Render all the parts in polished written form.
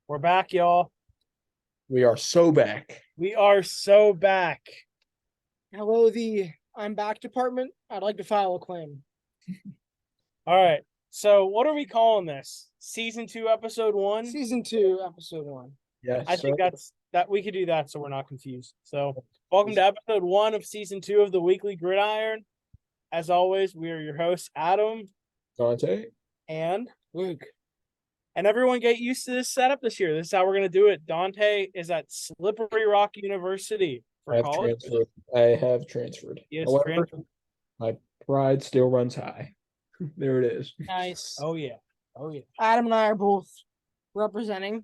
We're back, y'all. We are so back. We are so back. Hello, the I'm back department. I'd like to file a claim. All right. So, what are we calling this? Season 2, episode 1? Season 2, episode 1. Yes, I think that we could do that so we're not confused. So, welcome to episode 1 of season 2 of the weekly Gridiron. As always, we are your hosts, Adam, Dante, and Luke. And everyone get used to this setup this year. This is how we're going to do it. Dante is at Slippery Rock University for college. I have transferred. Yes, However, my pride still runs high. There it is. Nice. Oh, yeah. Oh, yeah. Adam and I are both representing.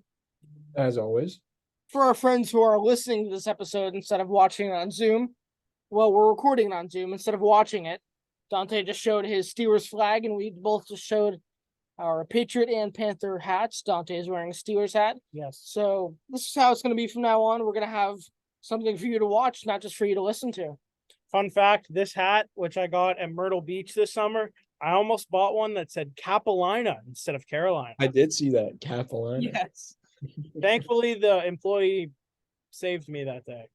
As always. For our friends who are listening to this episode instead of watching it on Zoom, well, we're recording it on Zoom instead of watching it. Dante just showed his Steelers flag, and we both just showed our Patriot and Panther hats. Dante is wearing a Steelers hat. Yes. So this is how it's going to be from now on. We're going to have something for you to watch, not just for you to listen to. Fun fact, this hat, which I got at Myrtle Beach this summer, I almost bought one that said Capilina instead of Carolina. I did see that, Carolina. Yes. Thankfully, the employee saved me that day.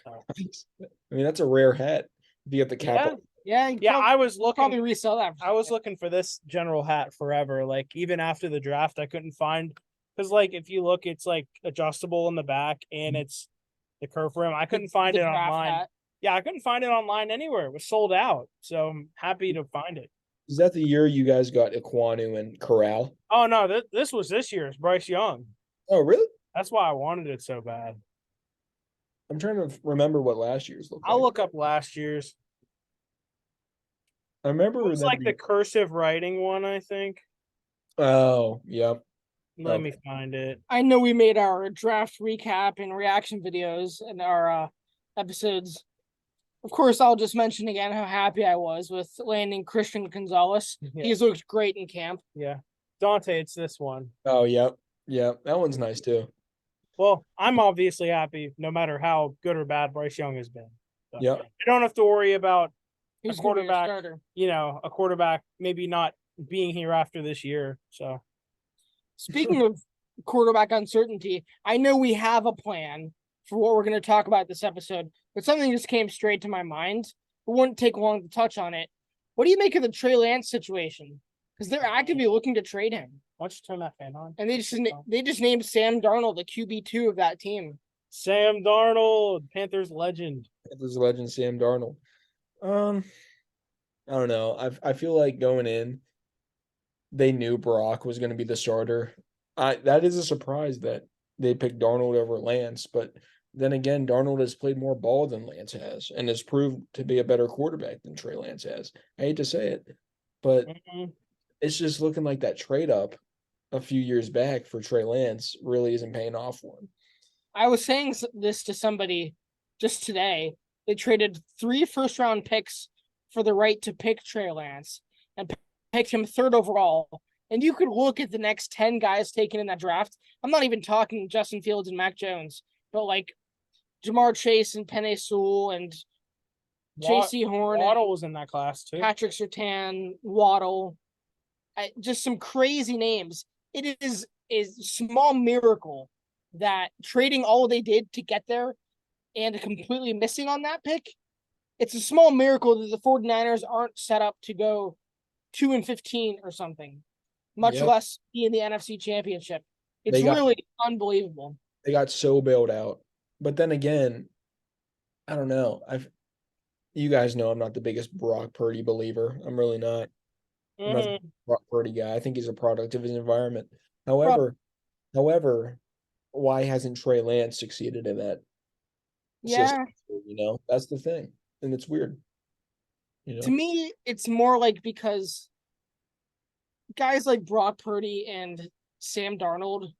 So. I mean, that's a rare hat. If you get the cap. Yeah, I was looking. Probably resell that. I was looking for this general hat forever. Like even after the draft, I couldn't find because like if you look, it's like adjustable in the back and it's the curve rim. I couldn't find it online. Hat. Yeah, I couldn't find it online anywhere. It was sold out. So I'm happy to find it. Is that the year you guys got Iquanu and Corral? Oh no, this was this year's Bryce Young. Oh really? That's why I wanted it so bad. I'm trying to remember what last year's looked like. I'll look up last year's. I remember it was like the cursive writing one, I think. Oh, yep. Let me find it. I know we made our draft recap and reaction videos in our episodes. Of course, I'll just mention again how happy I was with landing Christian Gonzalez. Yeah. He's looked great in camp. Yeah. Dante, it's this one. Oh, yep. Yep. That one's nice too. Well, I'm obviously happy no matter how good or bad Bryce Young has been. So yeah. You don't have to worry about Who's a quarterback, a quarterback maybe not being here after this year. So, speaking of quarterback uncertainty, I know we have a plan for what we're going to talk about this episode, but something just came straight to my mind. It wouldn't take long to touch on it. What do you make of the Trey Lance situation? Because they're actively looking to trade him. Why don't you turn that fan on? And they just named Sam Darnold the QB2 of that team. Sam Darnold, Panthers legend. Panthers legend Sam Darnold. I don't know. I feel like going in, they knew Brock was going to be the starter. That is a surprise that they picked Darnold over Lance, but then again, Darnold has played more ball than Lance has and has proved to be a better quarterback than Trey Lance has. I hate to say it, but it's just looking like that trade up a few years back for Trey Lance really isn't paying off for him. I was saying this to somebody just today. They traded 3 first-round picks for the right to pick Trey Lance and picked him 3rd overall. And you could look at the next 10 guys taken in that draft. I'm not even talking Justin Fields and Mac Jones, but like Jamar Chase and Penei Sewell and J.C. Horn. Waddle was in that class too. Patrick Surtain, Waddle. Just some crazy names. It is a small miracle that trading all they did to get there and completely missing on that pick, it's a small miracle that the 49ers aren't set up to go 2-15 or something, much less be in the NFC Championship. It's really unbelievable. They got so bailed out. But then again, I don't know. You guys know I'm not the biggest Brock Purdy believer. I'm really not. I'm not a Brock Purdy guy. I think he's a product of his environment. However, why hasn't Trey Lance succeeded in that? Yeah, system, that's the thing, and it's weird. To me, it's more like because guys like Brock Purdy and Sam Darnold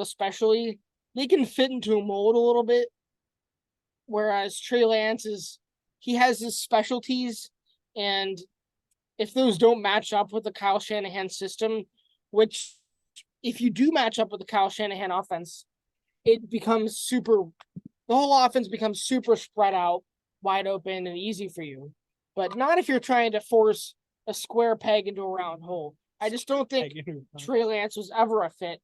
especially, they can fit into a mold a little bit, whereas Trey Lance he has his specialties, and if those don't match up with the Kyle Shanahan system, which if you do match up with the Kyle Shanahan offense, the whole offense becomes super spread out, wide open, and easy for you. But not if you're trying to force a square peg into a round hole. I just don't think Trey Lance was ever a fit.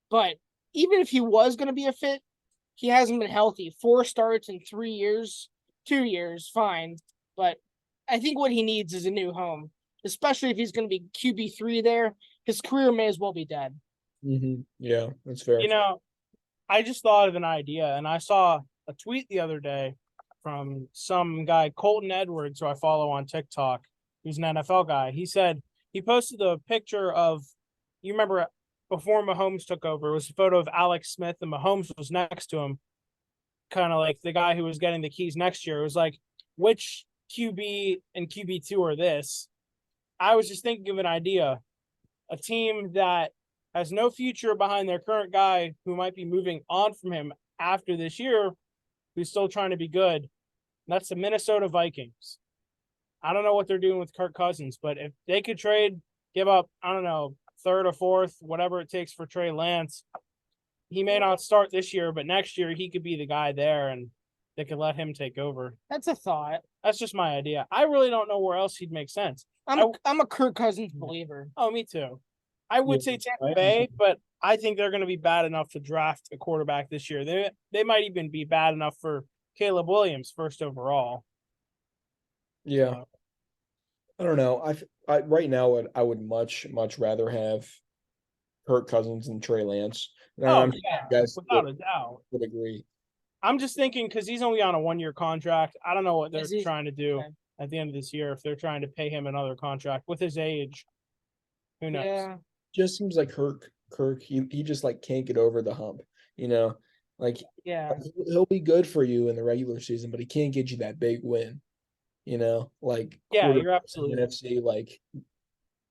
But even if he was going to be a fit, he hasn't been healthy. 4 starts in 3 years, 2 years, fine. But I think what he needs is a new home, especially if he's going to be QB3 there. His career may as well be dead. Yeah, that's fair. You know, I just thought of an idea, and I saw a tweet the other day from some guy, Colton Edwards, who I follow on TikTok, who's an NFL guy. He said he posted a picture of, you remember before Mahomes took over, it was a photo of Alex Smith and Mahomes was next to him, kind of like the guy who was getting the keys next year. It was like, which QB and QB2 are this? I was just thinking of an idea. A team that has no future behind their current guy who might be moving on from him after this year, who's still trying to be good. That's the Minnesota Vikings. I don't know what they're doing with Kirk Cousins, but if they could trade, give up, I don't know, 3rd or 4th, whatever it takes for Trey Lance, he may not start this year, but next year he could be the guy there and they could let him take over. That's a thought. That's just my idea. I really don't know where else he'd make sense. I'm a Kirk Cousins believer. Oh, me too. I would say Tampa Bay, but I think they're going to be bad enough to draft a quarterback this year. They might even be bad enough for Caleb Williams 1st overall. Yeah. I don't know. I right now I would much rather have Kirk Cousins and Trey Lance. I'm guys without a doubt would agree. I'm just thinking because he's only on a 1-year contract. I don't know what they're trying to do at the end of this year if they're trying to pay him another contract with his age. Who knows? Yeah. Just seems like Kirk he just like can't get over the hump, you know. Like he'll be good for you in the regular season, but he can't get you that big win. You know, like you're absolutely NFC. Like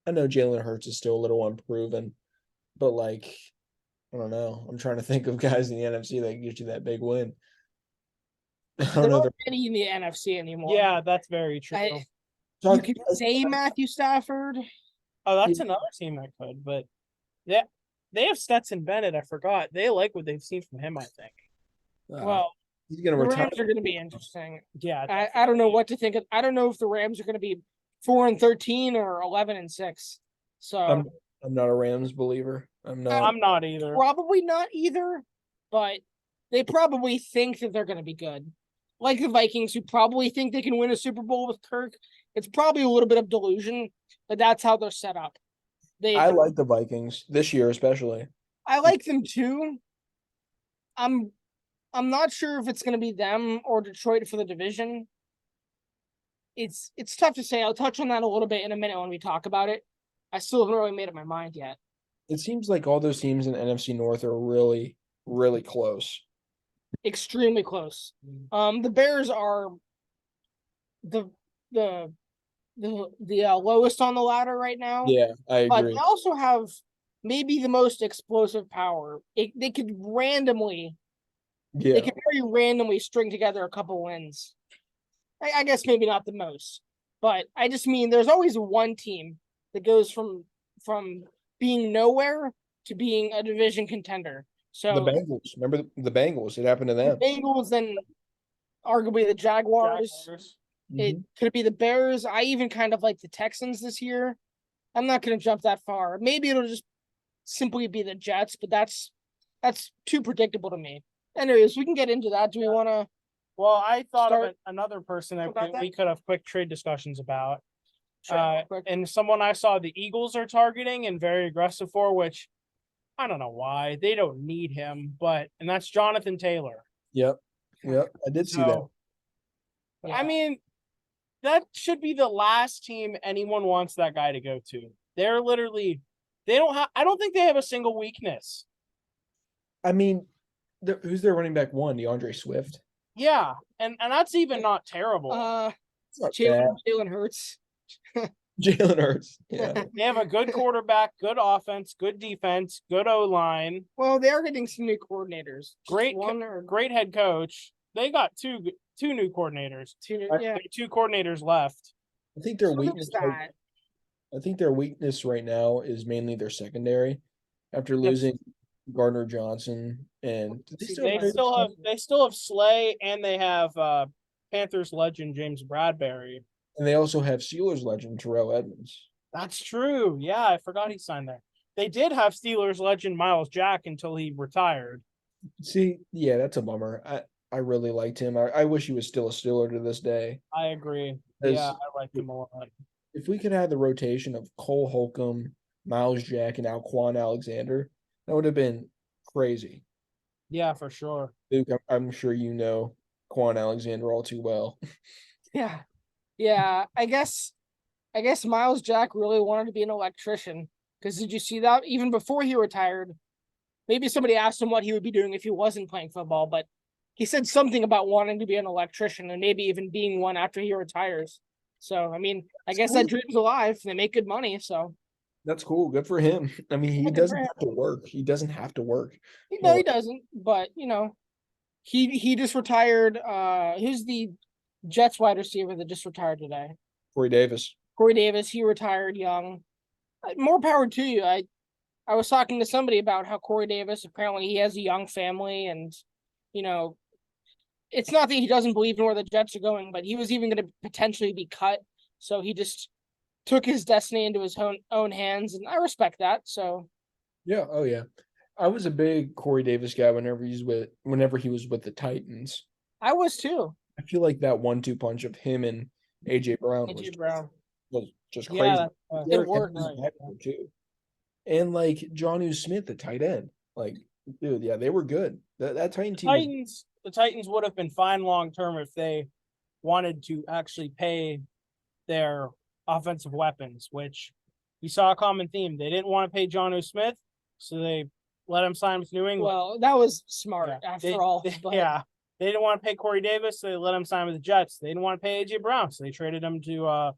I know Jalen Hurts is still a little unproven, but like I don't know. I'm trying to think of guys in the NFC that can get you that big win. I don't know. There aren't any in the NFC anymore. Yeah, that's very true. You could say Matthew Stafford. Oh, that's another team that could, but they have Stetson Bennett. I forgot. They like what they've seen from him, I think. Well, he's going to retire. Rams are going to be interesting. Yeah. I don't know what to think of. I don't know if the Rams are going to be 4-13 or 11-6. So I'm not a Rams believer. I'm not either. Probably not either, but they probably think that they're going to be good. Like the Vikings, who probably think they can win a Super Bowl with Kirk. It's probably a little bit of delusion, but that's how they're set up. I like the Vikings this year, especially. I like them too. I'm not sure if it's going to be them or Detroit for the division. It's tough to say. I'll touch on that a little bit in a minute when we talk about it. I still haven't really made up my mind yet. It seems like all those teams in NFC North are really, really close. Extremely close. The Bears are the lowest on the ladder right now. Yeah, I agree. But they also have maybe the most explosive power. They could randomly, they could very randomly string together a couple wins. I guess maybe not the most, but I just mean there's always one team that goes from being nowhere to being a division contender. So the Bengals, remember the Bengals? It happened to them. The Bengals, then arguably the Jaguars. Could it be the Bears? I even kind of like the Texans this year. I'm not going to jump that far. Maybe it'll just simply be the Jets, but that's too predictable to me. Anyways, we can get into that. Do we want to? Well, I thought of another person that we could have quick trade discussions about. And someone I saw the Eagles are targeting and very aggressive for, which I don't know why. They don't need him, and that's Jonathan Taylor. Yep. I did see that. Yeah. I mean, that should be the last team anyone wants that guy to go to. They're literally, I don't think they have a single weakness. I mean, who's their running back one? DeAndre Swift? Yeah, and that's even not terrible. Jalen Hurts. Jalen Hurts. Yeah. They have a good quarterback, good offense, good defense, good O-line. Well, they are getting some new coordinators. Great head coach. They got two new coordinators. Two coordinators left. I think their weakness. I think their weakness right now is mainly their secondary. After losing Gardner Johnson, and they still have Slay, and they have Panthers legend James Bradbury. And they also have Steelers legend Terrell Edmonds. That's true. Yeah, I forgot he signed there. They did have Steelers legend Miles Jack until he retired. See, yeah, that's a bummer. I really liked him. I wish he was still a Steeler to this day. I agree. As Yeah, I liked him a lot. if we could have the rotation of Cole Holcomb, Miles Jack, and Alquan Alexander, that would have been crazy. Yeah, for sure. Luke, I'm sure you know Quan Alexander all too well. Yeah. Yeah. I guess Miles Jack really wanted to be an electrician. Because did you see that? Even before he retired, maybe somebody asked him what he would be doing if he wasn't playing football, but he said something about wanting to be an electrician and maybe even being one after he retires. So, I mean, I guess that dream's alive. They make good money, so. That's cool. Good for him. I mean, he doesn't have to work. He doesn't have to work. No, he doesn't. But he just retired. Who's the Jets wide receiver that just retired today? Corey Davis. Corey Davis. He retired young. More power to you. I was talking to somebody about how Corey Davis, apparently he has a young family, and it's not that he doesn't believe in where the Jets are going, but he was even going to potentially be cut. So he just took his destiny into his own hands, and I respect that. So yeah, oh yeah. I was a big Corey Davis guy whenever he was with the Titans. I was too. I feel like that 1-2 punch of him and AJ Brown was just crazy. Yeah, it worked too. And like Jonnu Smith, the tight end. Like, dude, yeah, they were good. That Titan team. The Titans would have been fine long term if they wanted to actually pay their offensive weapons, which you saw a common theme. They didn't want to pay Jonnu Smith, so they let him sign with New England. Well, that was smart after all. Yeah. They didn't want to pay Corey Davis, so they let him sign with the Jets. They didn't want to pay AJ Brown, so they traded him to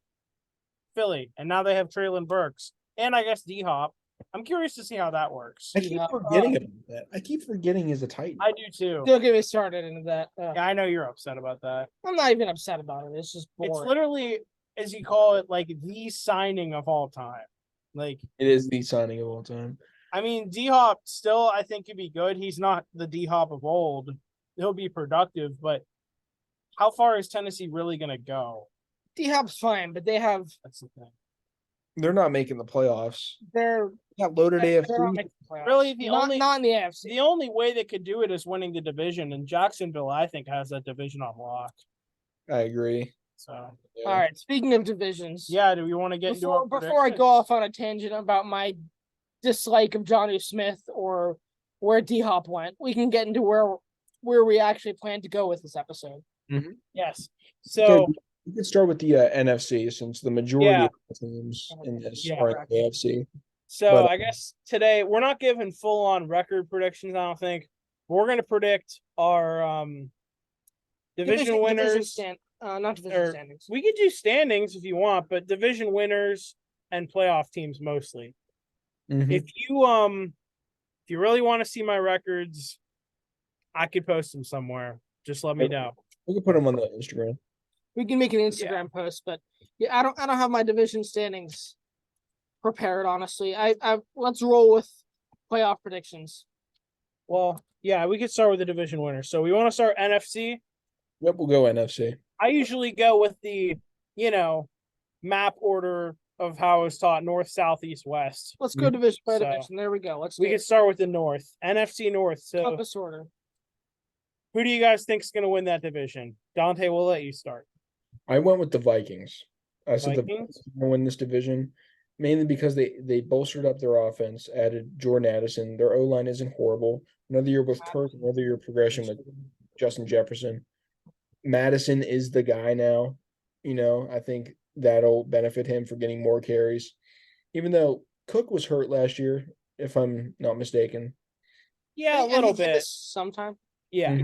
Philly. And now they have Treylon Burks. And I guess D-Hop. I'm curious to see how that works. I keep forgetting about that. I keep forgetting he's a Titan. I do too. Don't get me started into that. Yeah, I know you're upset about that. I'm not even upset about it. It's just boring. It's literally, as you call it, like the signing of all time. Like it is the signing of all time. I mean, D-Hop still, I think, could be good. He's not the D-Hop of old. He'll be productive, but how far is Tennessee really going to go? D-Hop's fine, but that's the thing. They're not making the playoffs. They're not loaded AFC. Really, not in the AFC. The only way they could do it is winning the division, and Jacksonville, I think, has that division on lock. I agree. So, yeah. All right. Speaking of divisions, do we want to get before I go off on a tangent about my dislike of Jonnu Smith or where D-Hop went, we can get into where we actually plan to go with this episode. Mm-hmm. Yes. So we could start with the NFC since the majority of the teams in this are in the AFC. So I guess today we're not giving full on record predictions, I don't think. We're going to predict our division winners. Not division standings. We could do standings if you want, but division winners and playoff teams mostly. Mm-hmm. If you really want to see my records, I could post them somewhere. Just let me know. We can put them on the Instagram. We can make an Instagram post, but I don't have my division standings prepared, honestly. I let's roll with playoff predictions. Well, yeah, we could start with the division winner. So we want to start NFC. Yep, we'll go NFC. I usually go with the, map order of how it was taught: north, south, east, west. Let's go division by division. There we go. We can start with the north, NFC North. So compass order. Who do you guys think is going to win that division? Dante, we'll let you start. I went with the Vikings. I said the Vikings will win this division, mainly because they bolstered up their offense, added Jordan Addison. Their O-line isn't horrible. Another year with Kirk, another year of progression with Justin Jefferson. Madison is the guy now. I think that'll benefit him for getting more carries. Even though Cook was hurt last year, if I'm not mistaken. Yeah, a little bit. Sometime. Yeah,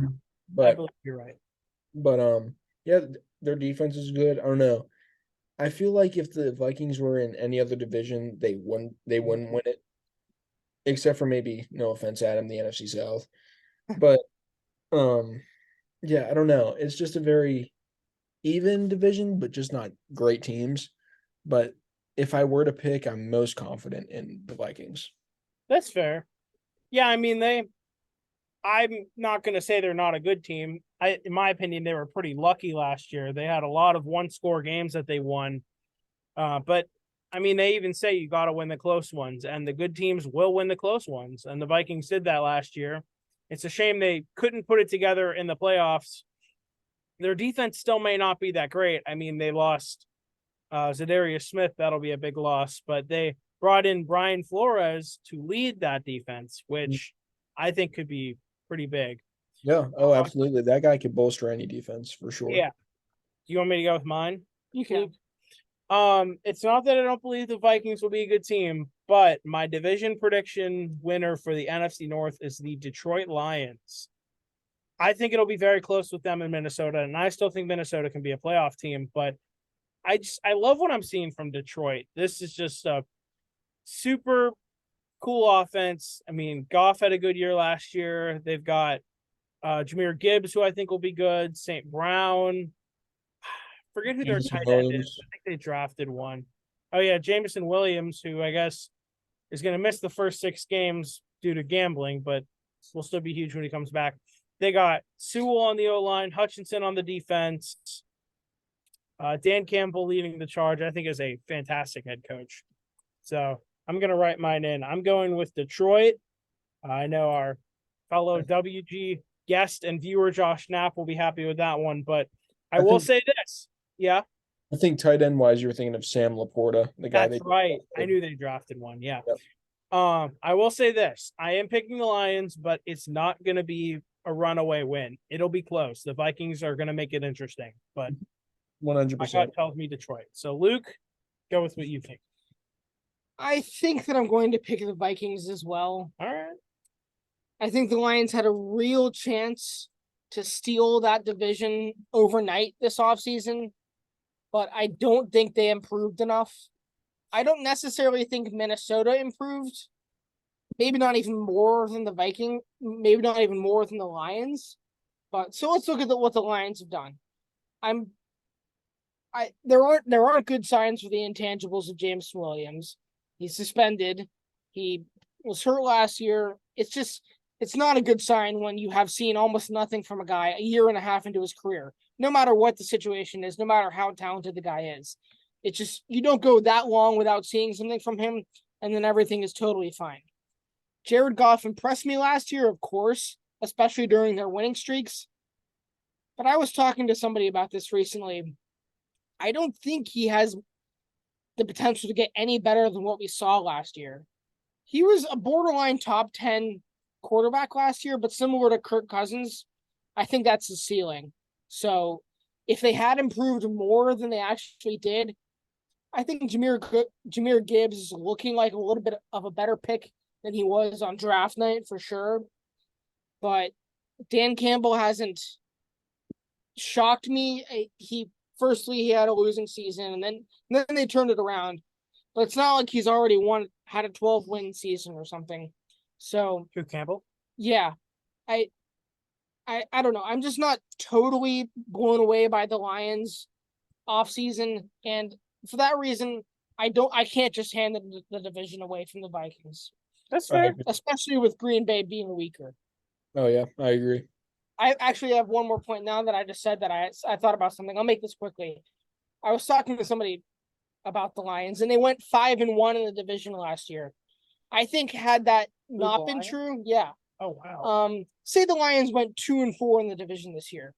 but I believe you're right. But their defense is good. I don't know. I feel like if the Vikings were in any other division, they wouldn't win it. Except for maybe, no offense, Adam, the NFC South. But I don't know. It's just a very even division, but just not great teams. But if I were to pick, I'm most confident in the Vikings. That's fair. Yeah, I mean I'm not going to say they're not a good team. In my opinion, they were pretty lucky last year. They had a lot of one-score games that they won. But I mean, they even say you got to win the close ones, and the good teams will win the close ones. And the Vikings did that last year. It's a shame they couldn't put it together in the playoffs. Their defense still may not be that great. I mean, they lost Zadarius Smith. That'll be a big loss. But they brought in Brian Flores to lead that defense, which I think could be pretty big. Yeah. Oh, absolutely. That guy could bolster any defense for sure. Yeah. Do you want me to go with mine? You can. It's not that I don't believe the Vikings will be a good team, but my division prediction winner for the NFC North is the Detroit Lions. I think it'll be very close with them in Minnesota, and I still think Minnesota can be a playoff team, but I love what I'm seeing from Detroit. This is just a super cool offense. I mean, Goff had a good year last year. They've got Jahmyr Gibbs, who I think will be good, St. Brown. Forget who their tight end is. I think they drafted one. Oh, yeah, Jameson Williams, who I guess is going to miss the first 6 games due to gambling, but will still be huge when he comes back. They got Sewell on the O-line, Hutchinson on the defense. Dan Campbell leading the charge, I think, is a fantastic head coach. So I'm going to write mine in. I'm going with Detroit. I know our fellow WG guest and viewer, Josh Knapp, will be happy with that one, but I will say this. Yeah. I think tight end wise, you were thinking of Sam Laporta, the guy. That's right. I knew they drafted one. Yeah. Yep. I will say this. I am picking the Lions, but it's not going to be a runaway win. It'll be close. The Vikings are going to make it interesting, but 100%. My gut tells me Detroit. So Luke, go with what you think. I think that I'm going to pick the Vikings as well. All right. I think the Lions had a real chance to steal that division overnight this offseason, but I don't think they improved enough. I don't necessarily think Minnesota improved. Maybe not even more than the Vikings. Maybe not even more than the Lions. But so let's look at what the Lions have done. There aren't good signs for the intangibles of James Williams. He's suspended. He was hurt last year. It's not a good sign when you have seen almost nothing from a guy a year and a half into his career, no matter what the situation is, no matter how talented the guy is. It's just, you don't go that long without seeing something from him, and then everything is totally fine. Jared Goff impressed me last year, of course, especially during their winning streaks. But I was talking to somebody about this recently. I don't think he has the potential to get any better than what we saw last year. He was a borderline top 10 quarterback last year, but similar to Kirk Cousins, I think that's the ceiling. So if they had improved more than they actually did, I think Jahmyr Gibbs is looking like a little bit of a better pick than he was on draft night for sure. But Dan Campbell hasn't shocked me. He had a losing season, and then they turned it around. But it's not like he's already had a 12-win season or something. So Drew Campbell? Yeah. I don't know. I'm just not totally blown away by the Lions offseason. And for that reason, I can't just hand the division away from the Vikings. That's fair. Especially with Green Bay being weaker. Oh, yeah, I agree. I actually have one more point now that I just said that I thought about something. I'll make this quickly. I was talking to somebody about the Lions, and they went 5-1 in the division last year. I think had that not been true, yeah. Oh, wow. Say the Lions went 2-4 in the division this year.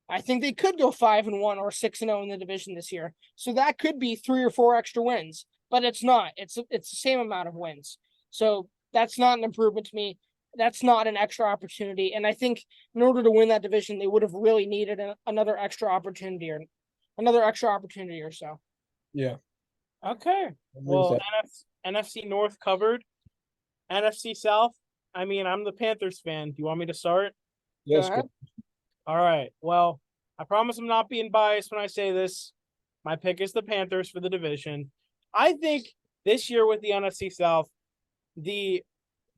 I think they could go 5-1 or 6-0 in the division this year. So that could be 3 or 4 extra wins, but it's not. It's the same amount of wins. So that's not an improvement to me. That's not an extra opportunity. And I think in order to win that division, they would have really needed another extra opportunity or so. Yeah. Okay. Well, NFC North covered. NFC South. I mean, I'm the Panthers fan. Do you want me to start? Yes. All right. Well, I promise I'm not being biased when I say this. My pick is the Panthers for the division. I think this year with the NFC South, the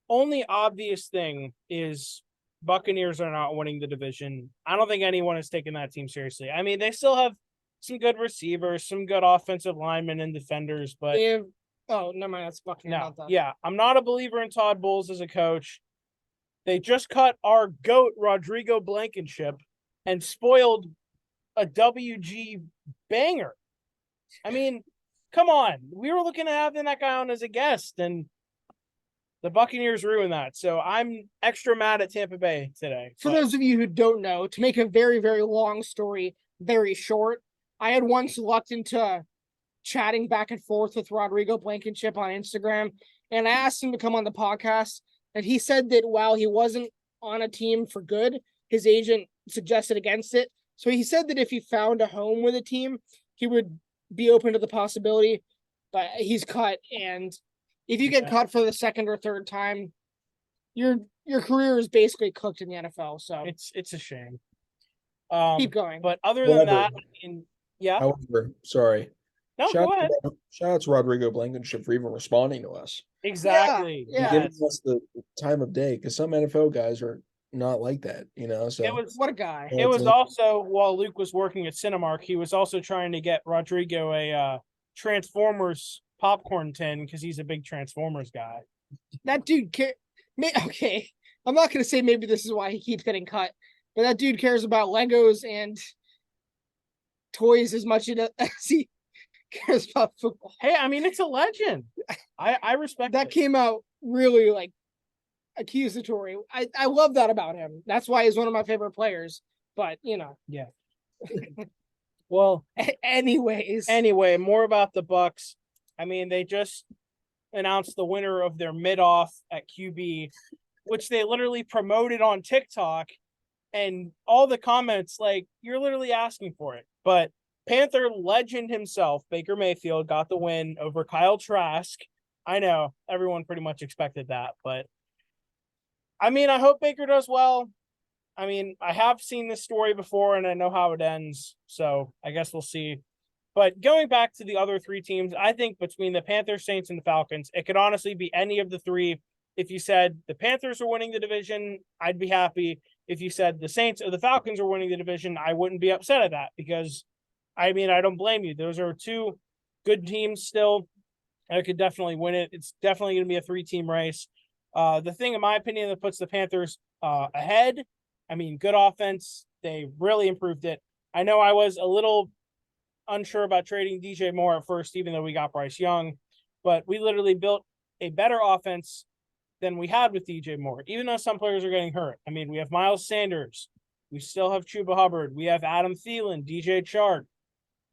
only obvious thing is Buccaneers are not winning the division. I don't think anyone is taking that team seriously. I mean, they still have some good receivers, some good offensive linemen and defenders, but never mind. That's Buccaneers. No, yeah, I'm not a believer in Todd Bowles as a coach. They just cut our GOAT, Rodrigo Blankenship, and spoiled a WG banger. I mean, come on. We were looking at having that guy on as a guest, and the Buccaneers ruined that. So I'm extra mad at Tampa Bay today. For those of you who don't know, to make a very, very long story very short, I had once looked into chatting back and forth with Rodrigo Blankenship on Instagram, and I asked him to come on the podcast, and he said that while he wasn't on a team for good, his agent suggested against it. So he said that if he found a home with a team, he would be open to the possibility, but he's cut. And if you get cut for the second or third time, your career is basically cooked in the NFL. So it's a shame. Keep going. But other than that, yeah. However, sorry. No, go ahead. Shout out to Rodrigo Blankenship for even responding to us. Exactly. Yeah. Giving us the time of day, because some NFL guys are not like that, So what a guy. It was also, while Luke was working at Cinemark, he was also trying to get Rodrigo a Transformers popcorn tin because he's a big Transformers guy. That dude okay. I'm not gonna say maybe this is why he keeps getting cut, but that dude cares about Legos and toys as much as he cares about football. Hey, I mean, it's a legend. I respect that. It. Came out really like accusatory. I love that about him. That's why he's one of my favorite players. But yeah. Well, anyway, more about the Bucks. I mean, they just announced the winner of their mid-off at QB, which they literally promoted on TikTok, and all the comments, like, you're literally asking for it. But Panther legend himself, Baker Mayfield, got the win over Kyle Trask. I know everyone pretty much expected that, but I mean, I hope Baker does well. I mean, I have seen this story before and I know how it ends, so I guess we'll see. But going back to the other three teams, I think between the Panthers, Saints, and the Falcons, it could honestly be any of the three. If you said the Panthers are winning the division, I'd be happy. If you said the Saints or the Falcons are winning the division, I wouldn't be upset at that because, I mean, I don't blame you. Those are two good teams still. I could definitely win it. It's definitely going to be a three-team race. The thing, in my opinion, that puts the Panthers ahead, I mean, good offense. They really improved it. I know I was a little unsure about trading DJ Moore at first, even though we got Bryce Young, but we literally built a better offense than we had with DJ Moore, even though some players are getting hurt. I mean, we have Miles Sanders. We still have Chuba Hubbard. We have Adam Thielen, DJ Chark,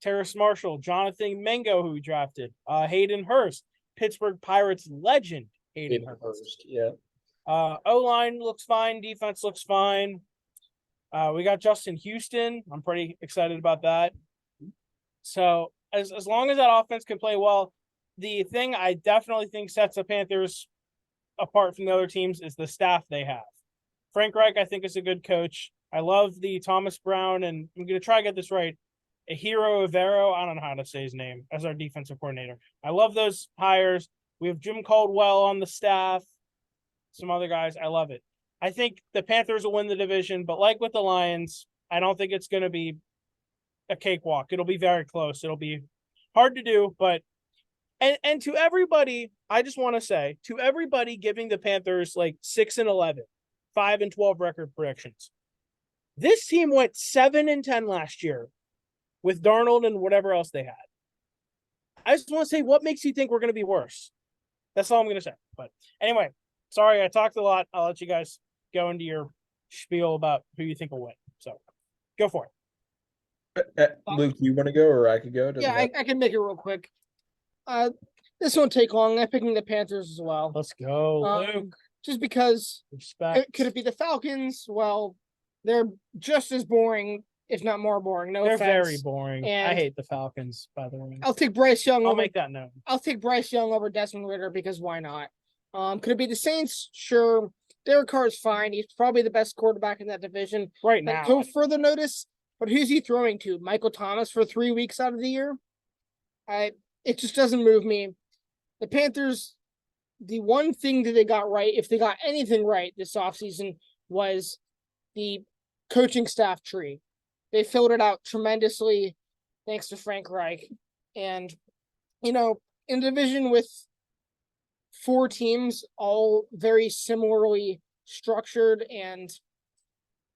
Terrace Marshall, Jonathan Mingo, who we drafted, Hayden Hurst, Pittsburgh Pirates legend Hayden Hurst. Yeah. O-line looks fine. Defense looks fine. We got Justin Houston. I'm pretty excited about that. So as long as that offense can play well, the thing I definitely think sets the Panthers apart from the other teams is the staff they have. Frank Reich, I think, is a good coach. I love the Thomas Brown, and I'm going to try to get this right, Ehiro Evero, I don't know how to say his name, as our defensive coordinator. I love those hires. We have Jim Caldwell on the staff, some other guys. I love it. I think the Panthers will win the division, but like with the Lions, I don't think it's going to be a cakewalk. It'll be very close. It'll be hard to do, but and to everybody, I just want to say, to everybody giving the Panthers like 6-11, 5-12 record predictions, this team went 7-10 last year with Darnold and whatever else they had. I just want to say, what makes you think we're going to be worse? That's all I'm going to say. But anyway, sorry, I talked a lot. I'll let you guys go into your spiel about who you think will win. So go for it. Luke, you want to go or I could go? Yeah, I can make it real quick. This won't take long. I'm picking the Panthers as well. Let's go, Luke. Just because Respect. Could it be the Falcons? Well, they're just as boring, if not more boring. No They're offense. very boring. And I hate the Falcons, by the way. I'll take Bryce Young I'll over. make that known. I'll take Bryce Young over Desmond Ridder because why not? Could it be the Saints? Sure. Derek Carr is fine. He's probably the best quarterback in that division right now. Go further notice, but who's he throwing to? Michael Thomas for 3 weeks out of the year? It just doesn't move me. The Panthers, the one thing that they got right, if they got anything right this offseason, was the coaching staff tree. They filled it out tremendously thanks to Frank Reich. And, in a division with 4 teams, all very similarly structured and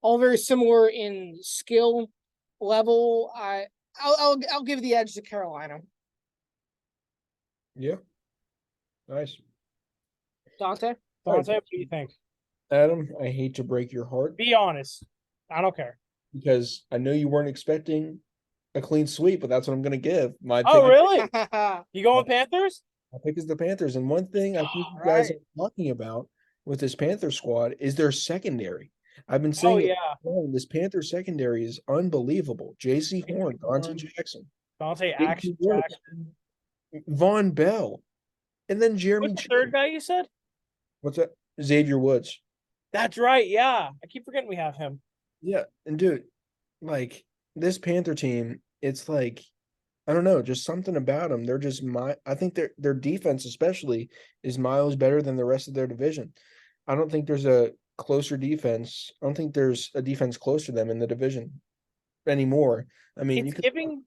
all very similar in skill level. I'll give the edge to Carolina. Yeah. Nice. Dante? Dante, what do you think? Adam, I hate to break your heart Be honest. I don't care. because I know you weren't expecting a clean sweep, but that's what I'm going to give. Oh, really? You going Panthers? My pick is the Panthers. And one thing I think you guys Right. are talking about with this Panther squad is their secondary. I've been saying yeah. this Panther secondary is unbelievable. J.C. Horn, Dante Jackson, Dante J.P. Action Woods, Jackson. Von Bell, and then Jeremy What's the third guy you said? What's that? Xavier Woods. That's right. Yeah. I keep forgetting we have him. Yeah. And dude, like this Panther team, it's like I don't know, just something about them. They're just I think their defense especially is miles better than the rest of their division. I don't think there's a closer defense. I don't think there's a defense close to them in the division anymore. I mean,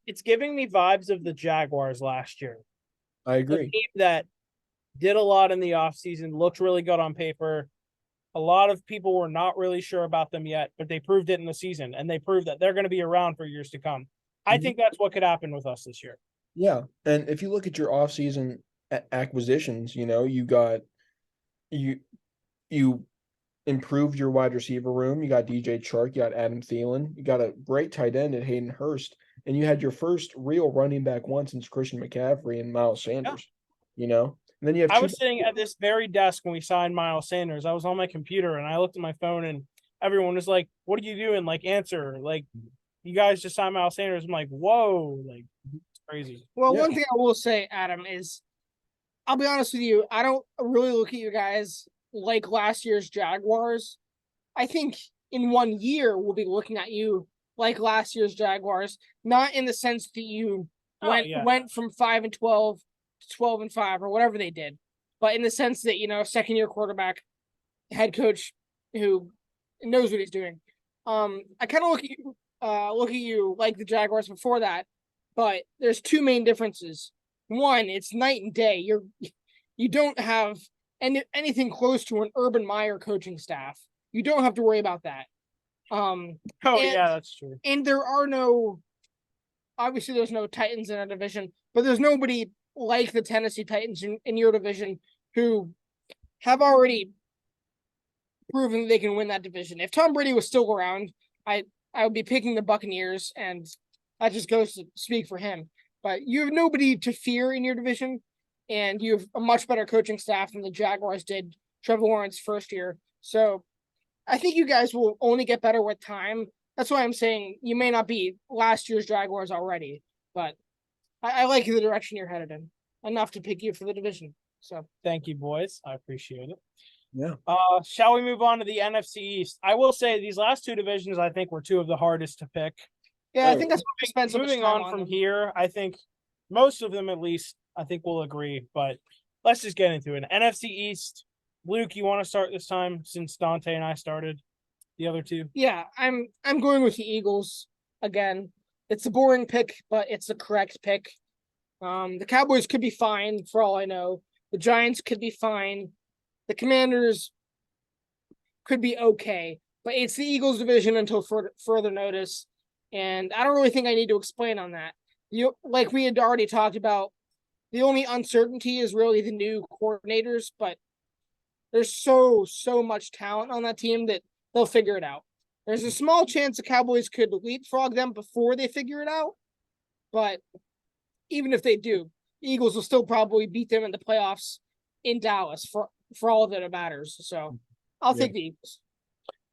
it's giving me vibes of the Jaguars last year. I The agree. team that did a lot in the offseason, looked really good on paper. A lot of people were not really sure about them yet, but they proved it in the season, and they proved that they're going to be around for years to come. I think that's what could happen with us this year. Yeah. And if you look at your offseason acquisitions, you improved your wide receiver room. You got DJ Chark, you got Adam Thielen, you got a great tight end at Hayden Hurst, and you had your first real running back one since Christian McCaffrey and Miles Sanders. And then you have I was sitting at this very desk when we signed Miles Sanders. I was on my computer and I looked at my phone and everyone was like, "What are you doing? Like, answer. Like, you guys just signed Miles Sanders." I'm like, "Whoa, like, it's crazy." Well, one thing I will say, Adam, is I'll be honest with you, I don't really look at you guys like last year's Jaguars. I think in 1 year we'll be looking at you like last year's Jaguars, not in the sense that you went from 5-12 to 12-5 or whatever they did, but in the sense that second year quarterback, head coach who knows what he's doing. I kind of look at you like the Jaguars before that, but there's two main differences. One, it's night and day. You don't have anything close to an Urban Meyer coaching staff. You don't have to worry about that. That's true. And there's no Titans in our division, but there's nobody like the Tennessee Titans in your division who have already proven that they can win that division. If Tom Brady was still around, I would be picking the Buccaneers, and that just goes to speak for him. But you have nobody to fear in your division, and you have a much better coaching staff than the Jaguars did Trevor Lawrence's first year. So I think you guys will only get better with time. That's why I'm saying you may not be last year's Jaguars already, but I like the direction you're headed in enough to pick you for the division. So thank you, boys. I appreciate it. Yeah. Shall we move on to the NFC East? I will say these last two divisions, I think, were two of the hardest to pick. Yeah, I think that's what we spent so much time on from here. I think most of them, at least, I think we'll agree. But let's just get into it. NFC East. Luke, you want to start this time since Dante and I started the other two? Yeah, I'm going with the Eagles again. It's a boring pick, but it's the correct pick. The Cowboys could be fine for all I know. The Giants could be fine. The Commanders could be okay, but it's the Eagles division until further notice. And I don't really think I need to explain on that. Like we had already talked about, the only uncertainty is really the new coordinators, but there's so much talent on that team that they'll figure it out. There's a small chance the Cowboys could leapfrog them before they figure it out, but even if they do, the Eagles will still probably beat them in the playoffs in Dallas for all that it matters. So I'll take the Eagles.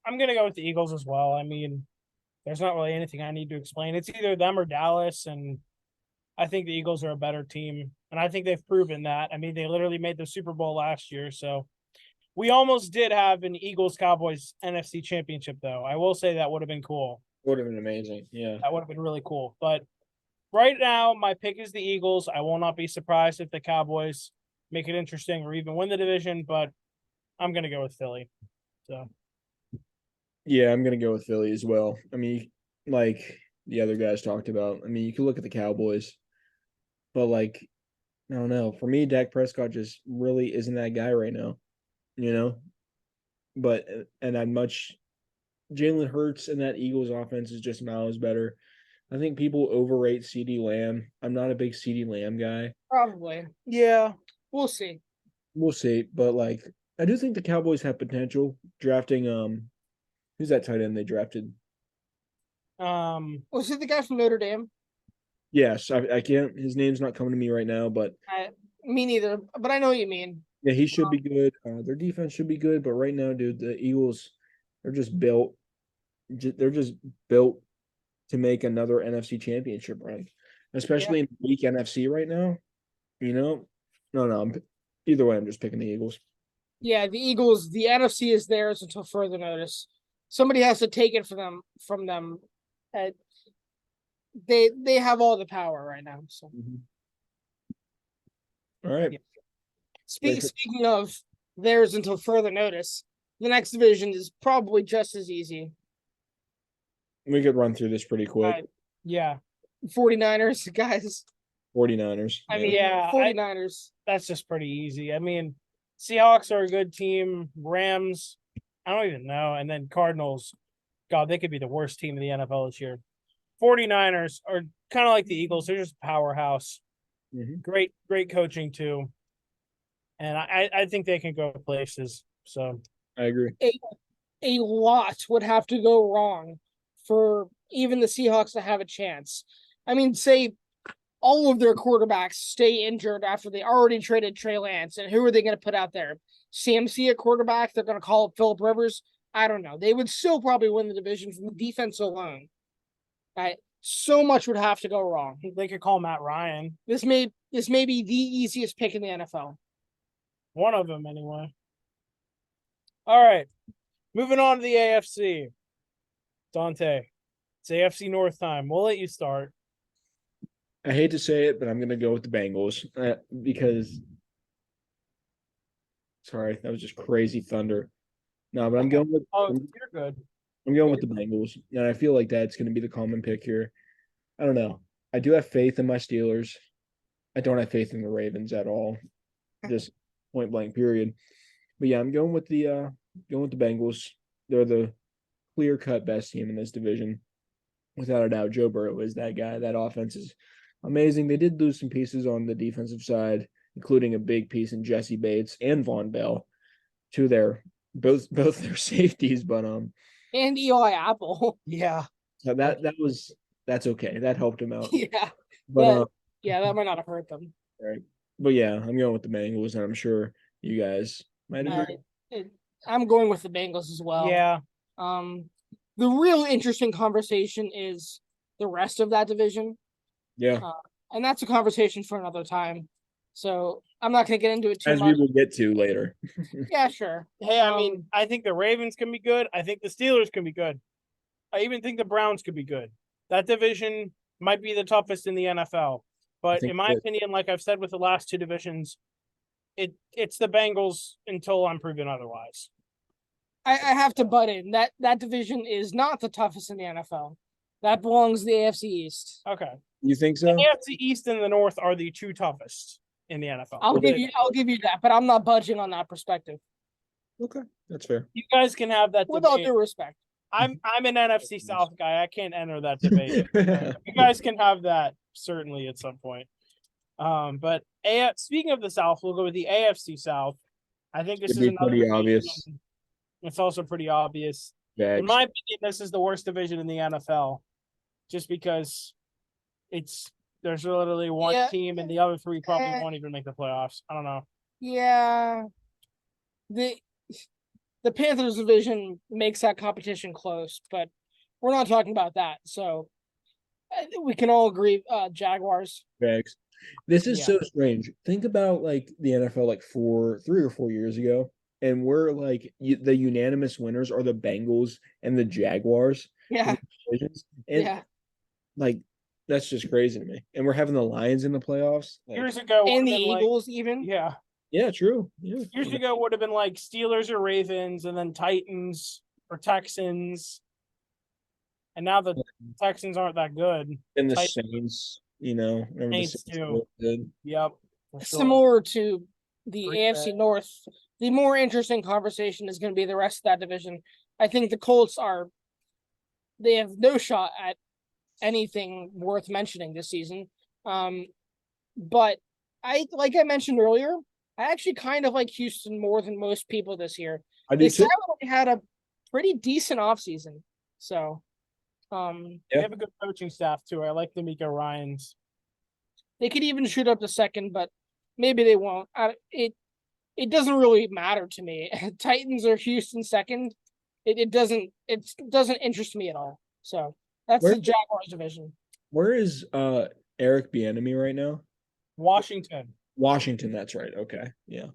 I'm going to go with the Eagles as well. I mean, there's not really anything I need to explain. It's either them or Dallas, and I think the Eagles are a better team, and I think they've proven that. I mean, they literally made the Super Bowl last year, so we almost did have an Eagles-Cowboys NFC championship, though. I will say that would have been cool. Would have been amazing, yeah. That would have been really cool. But right now, my pick is the Eagles. I will not be surprised if the Cowboys make it interesting or even win the division, but I'm going to go with Philly. So, yeah, I'm going to go with Philly as well. I mean, like the other guys talked about, I mean, you can look at the Cowboys, but I don't know. For me, Dak Prescott just really isn't that guy right now, but Jalen Hurts and that Eagles offense is just miles better. I think people overrate CeeDee Lamb. I'm not a big CeeDee Lamb guy. Probably. Yeah. We'll see. We'll see, but like I do think the Cowboys have potential drafting. Who's that tight end they drafted? Was it the guy from Notre Dame? Yes, I can't. His name's not coming to me right now, but Me neither. But I know what you mean. yeah, he should be good. Their defense should be good, but right now, dude, the Eagles, they're just built. They're just built to make another NFC Championship run, especially in the weak NFC right now. You know, no. Either way, I'm just picking the Eagles. Yeah, the Eagles. The NFC is theirs until further notice. Somebody has to take it from them. They have all the power right now. So, all right. Yeah. Speaking of theirs until further notice, the next division is probably just as easy. We could run through this pretty quick. Yeah. 49ers, guys. 49ers. I mean, 49ers. That's just pretty easy. I mean, Seahawks are a good team. Rams, I don't even know. And then Cardinals, God, they could be the worst team in the NFL this year. 49ers are kind of like the Eagles. They're just a powerhouse. Great coaching too. And I think they can go places. So I agree. A lot would have to go wrong for even the Seahawks to have a chance. I mean, say all of their quarterbacks stay injured after they already traded Trey Lance, and who are they going to put out there? CMC at quarterback? They're going to call up Phillip Rivers? I don't know. They would still probably win the division from the defense alone. So much would have to go wrong. They could call Matt Ryan. This may be the easiest pick in the NFL. One of them, anyway. All right. Moving on to the AFC. Dante, it's AFC North time. We'll let you start. I hate to say it, but I'm going to go with the Bengals because sorry, that was just crazy thunder. No, but I'm going with you're good. I'm going with the Bengals. And I feel like that's going to be the common pick here. I don't know. I do have faith in my Steelers. I don't have faith in the Ravens at all. Just point blank period. But yeah, I'm going with the Bengals. They're the clear-cut best team in this division. Without a doubt, Joe Burrow is that guy. That offense is amazing. They did lose some pieces on the defensive side, including a big piece in Jesse Bates and Von Bell, to their both their safeties, but and Eli Apple. Yeah. So that's okay. That helped him out. Yeah. But that might not have hurt them. Right. But yeah, I'm going with the Bengals, and I'm sure you guys might agree. I'm going with the Bengals as well. Yeah. The real interesting conversation is the rest of that division. Yeah. And that's a conversation for another time. So I'm not going to get into it too much. As we will get to later. Yeah, sure. Hey, I mean, I think the Ravens can be good. I think the Steelers can be good. I even think the Browns could be good. That division might be the toughest in the NFL. But in my opinion, like I've said with the last two divisions, it's the Bengals until I'm proven otherwise. I have to butt in. That division is not the toughest in the NFL. That belongs to the AFC East. Okay. You think so? The AFC East and the North are the two toughest in the NFL. I'll give you that, but I'm not budging on that perspective. Okay, that's fair. You guys can have that with all due respect. I'm an NFC South guy. I can't enter that debate. You guys can have that certainly at some point. But speaking of the South, we'll go with the AFC South. I think this is pretty obvious. It's also pretty obvious. Jags. In my opinion, this is the worst division in the NFL, just because there's literally one team and the other three probably won't even make the playoffs. I don't know. Yeah, the Panthers division makes that competition close, but we're not talking about that. So we can all agree, Jaguars. Jags. This is so strange. Think about like the NFL like 3 or 4 years ago, and we're like the unanimous winners are the Bengals and the Jaguars. Yeah. And like that's just crazy to me. And we're having the Lions in the playoffs. Like, years ago, and the Eagles even. Yeah. Yeah, true. Yeah. Years ago would have been like Steelers or Ravens, and then Titans or Texans. And now the Texans aren't that good. And the Saints, Saints too. Good. Yep. Similar to the AFC North, the more interesting conversation is going to be the rest of that division. I think the Colts they have no shot at anything worth mentioning this season. But like I mentioned earlier, I actually kind of like Houston more than most people this year. I do too. They had a pretty decent offseason. So, they have a good coaching staff too. I like the Mika Ryans. They could even shoot up to second, but maybe they won't. It doesn't really matter to me. Titans or Houston second. It doesn't interest me at all. So that's the Jaguars division. Where is Eric Bieniemy right now? Washington. Washington, that's right. Okay. Yeah.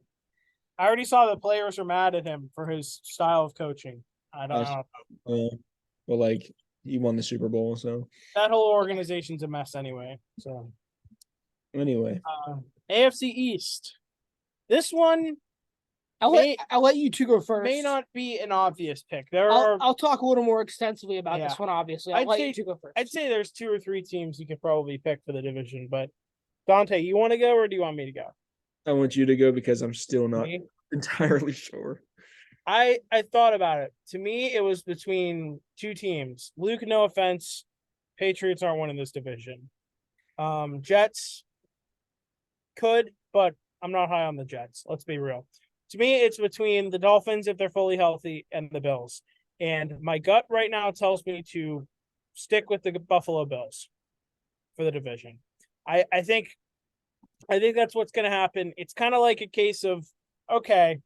I already saw the players are mad at him for his style of coaching. I don't know. Well, like he won the Super Bowl, so that whole organization's a mess anyway. So anyway, AFC East. This one, I'll let you two go first. May not be an obvious pick. I'll talk a little more extensively about this one. Obviously, I'll let you two go first. I'd say there's 2 or 3 teams you could probably pick for the division, but Dante, you want to go or do you want me to go? I want you to go because I'm still not entirely sure. I thought about it. To me, it was between 2 teams. Luke, no offense, Patriots aren't winning this division. Jets could, but I'm not high on the Jets. Let's be real. To me, it's between the Dolphins, if they're fully healthy, and the Bills. And my gut right now tells me to stick with the Buffalo Bills for the division. I think that's what's going to happen. It's kind of like a case of, okay,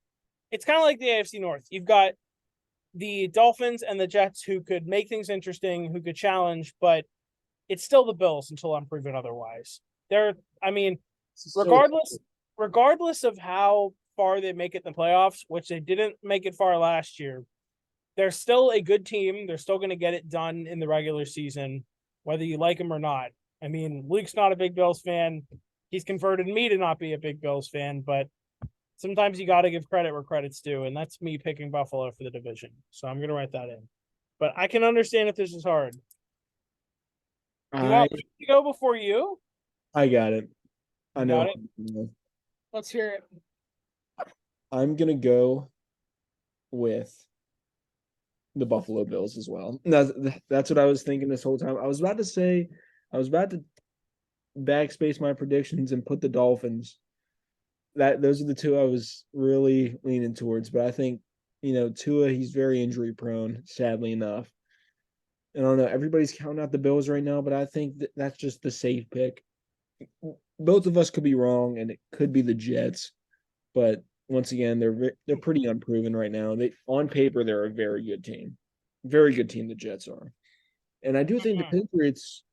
it's kind of like the AFC North. You've got the Dolphins and the Jets who could make things interesting, who could challenge, but it's still the Bills until I'm proven otherwise. Regardless of how far they make it in the playoffs, which they didn't make it far last year, they're still a good team. They're still going to get it done in the regular season, whether you like them or not. I mean, Luke's not a big Bills fan. He's converted me to not be a big Bills fan, but sometimes you got to give credit where credit's due, and that's me picking Buffalo for the division. So I'm going to write that in. But I can understand if this is hard. Do you want me to go before you? I got it. I know. Let's hear it. I'm going to go with the Buffalo Bills as well. That's what I was thinking this whole time. I was about to backspace my predictions and put the Dolphins. Those are the 2 I was really leaning towards. But I think, Tua, he's very injury prone, sadly enough. I don't know. Everybody's counting out the Bills right now, but I think that's just the safe pick. Both of us could be wrong, and it could be the Jets. But once again, they're pretty unproven right now. On paper, they're a very good team. Very good team, the Jets are. And I do think the Patriots,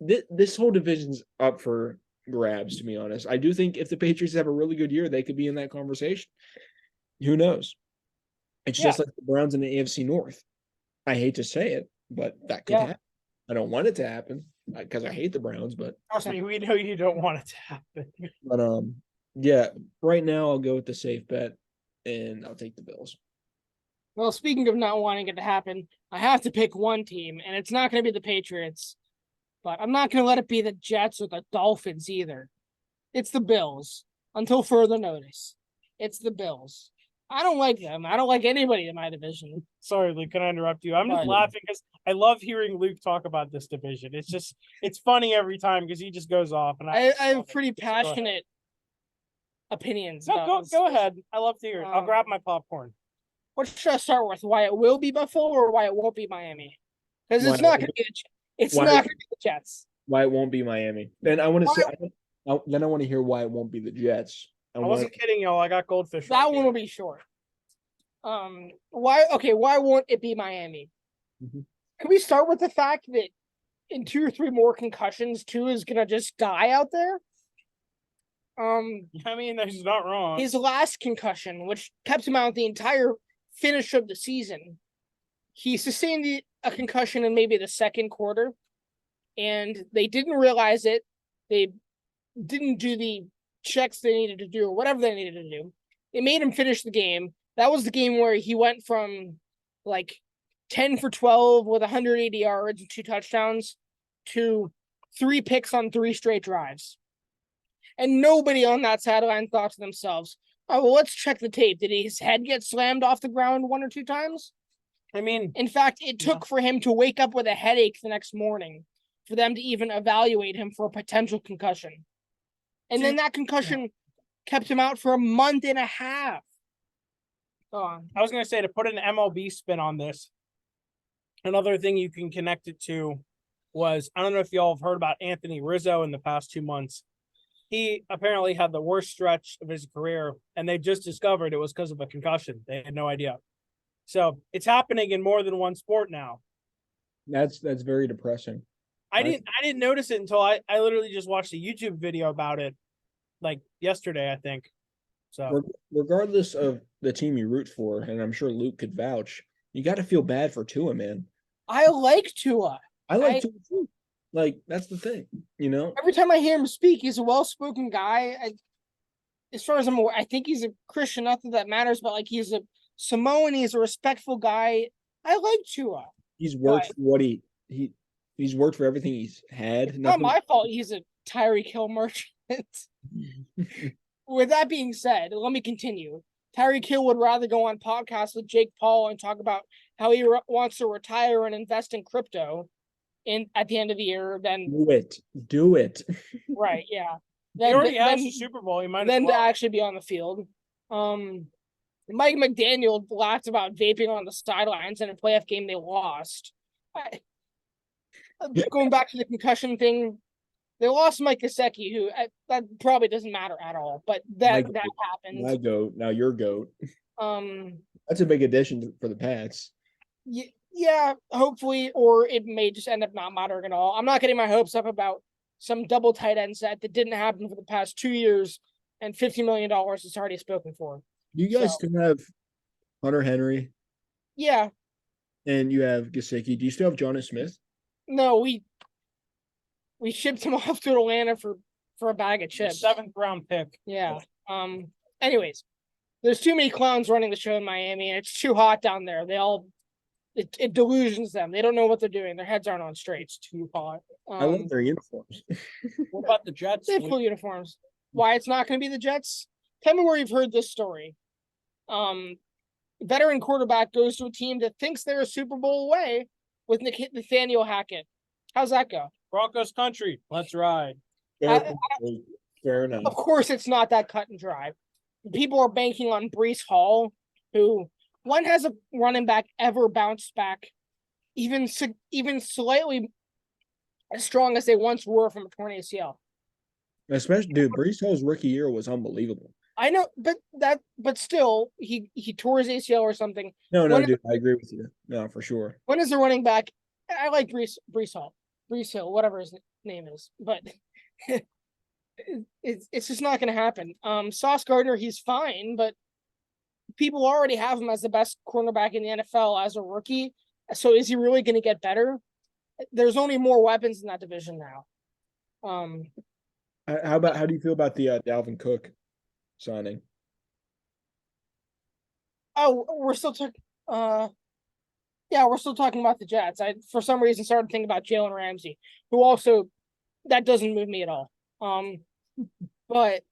this whole division's up for grabs, to be honest. I do think if the Patriots have a really good year, they could be in that conversation. Who knows? It's just like the Browns in the AFC North. I hate to say it, but that could happen. I don't want it to happen because I hate the Browns, but trust me, we know you don't want it to happen. But right now I'll go with the safe bet, and I'll take the Bills. Well, speaking of not wanting it to happen, I have to pick one team, and it's not going to be the Patriots. But I'm not going to let it be the Jets or the Dolphins either. It's the Bills. Until further notice. It's the Bills. I don't like them. I don't like anybody in my division. Sorry, Luke, can I interrupt you? I'm just laughing because I love hearing Luke talk about this division. It's funny every time because he just goes off. And I have pretty passionate opinions. No, go ahead. I love to hear it. I'll grab my popcorn. What should I start with? Why it will be Buffalo or why it won't be Miami? Because it's not going to be the Jets. Why it won't be Miami? Then I want to hear why it won't be the Jets. I wasn't kidding, y'all. I got goldfish. That one will be short. Why won't it be Miami? Mm-hmm. Can we start with the fact that in 2 or 3 more concussions, Tua is gonna just die out there? I mean, he's not wrong. His last concussion, which kept him out the entire finish of the season, he sustained a concussion in maybe the second quarter, and they didn't realize it. They didn't do the checks they needed to do or whatever they needed to do. It made him finish the game. That was the game where he went from like 10 for 12 with 180 yards and 2 touchdowns to 3 picks on 3 straight drives. And nobody on that sideline thought to themselves, oh, well, let's check the tape. Did his head get slammed off the ground 1 or 2 times? I mean, in fact, it took for him to wake up with a headache the next morning for them to even evaluate him for a potential concussion. And then that concussion kept him out for a month and a half. I was going to say, to put an MLB spin on this, another thing you can connect it to was, I don't know if y'all have heard about Anthony Rizzo in the past 2 months. He apparently had the worst stretch of his career, and they just discovered it was because of a concussion. They had no idea. So it's happening in more than one sport now. That's very depressing. I didn't notice it until I literally just watched a YouTube video about it, like yesterday, I think. So regardless of the team you root for, and I'm sure Luke could vouch, you got to feel bad for Tua, man. I like Tua. I like Tua too. Like, that's the thing, you know? Every time I hear him speak, he's a well-spoken guy. As far as I'm aware, I think he's a Christian, not that that matters, but like he's a Samoan, he's a respectful guy. I like Tua. He's worked for what he's worked for everything he's had. It's not my fault he's a Tyreek Hill merchant. With that being said, let me continue. Tyreek Hill would rather go on podcasts with Jake Paul and talk about how he wants to retire and invest in crypto at the end of the year than do it. Right, yeah. He already has the Super Bowl. He might to actually be on the field. Mike McDaniel laughed about vaping on the sidelines in a playoff game they lost. Going back to the concussion thing, they lost Mike Gesicki, who that probably doesn't matter at all, but that happened. My goat, now your goat. That's a big addition for the Pats. Yeah, hopefully, or it may just end up not mattering at all. I'm not getting my hopes up about some double tight end set that didn't happen for the past 2 years, and $50 million is already spoken for. You guys still have Hunter Henry? Yeah. And you have Gesicki. Do you still have Jonnu Smith? No, we shipped him off to Atlanta for a bag of chips. 7th round pick. Yeah. Anyways, there's too many clowns running the show in Miami, and it's too hot down there. It delusions them. They don't know what they're doing. Their heads aren't on straight. It's too hot. I love their uniforms. What about the Jets? They have cool uniforms. Why it's not going to be the Jets? Tell me where you've heard this story. Veteran quarterback goes to a team that thinks they're a Super Bowl away with Nathaniel Hackett. How's that go? Broncos country. Let's ride. Fair enough. Of course, it's not that cut and dry. People are banking on Breece Hall, who when has a running back ever bounced back, even slightly as strong as they once were from a torn ACL. Especially, dude, Breece Hall's rookie year was unbelievable. I know, but still, he tore his ACL or something. No, dude, I agree with you. No, for sure. When is the running back? I like Breece Hill, whatever his name is, but it's just not going to happen. Sauce Gardner, he's fine, but people already have him as the best cornerback in the NFL as a rookie. So is he really going to get better? There's only more weapons in that division now. How do you feel about the Dalvin Cook signing? Oh, we're still talking. We're still talking about the Jets. I, for some reason, started thinking about Jalen Ramsey, who also, that doesn't move me at all. But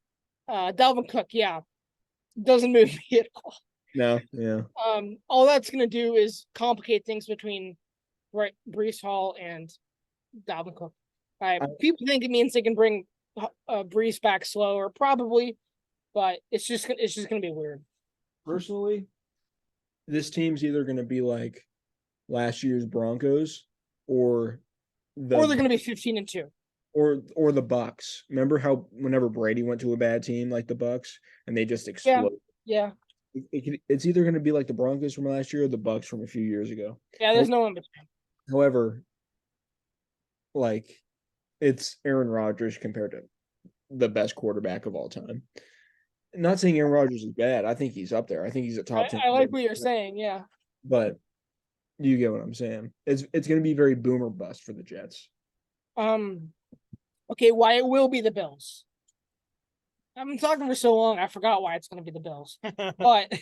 Dalvin Cook, doesn't move me at all. No, yeah. All that's going to do is complicate things between Breece Hall and Dalvin Cook. People think it means they can bring Breece back slower, probably, but it's just going to be weird. Personally, this team's either going to be like last year's Broncos, or they're going to be 15-2, or the Bucks. Remember how whenever Brady went to a bad team like the Bucks and they just exploded? Yeah. It's either going to be like the Broncos from last year or the Bucks from a few years ago. Yeah, there's no in between. However, like, it's Aaron Rodgers compared to the best quarterback of all time. Not saying Aaron Rodgers is bad. I think he's up there. I think he's a top 10. I like what you're saying, yeah. But you get what I'm saying. It's going to be very boomer bust for the Jets. Okay, why it will be the Bills. I've been talking for so long, I forgot why it's going to be the Bills. But,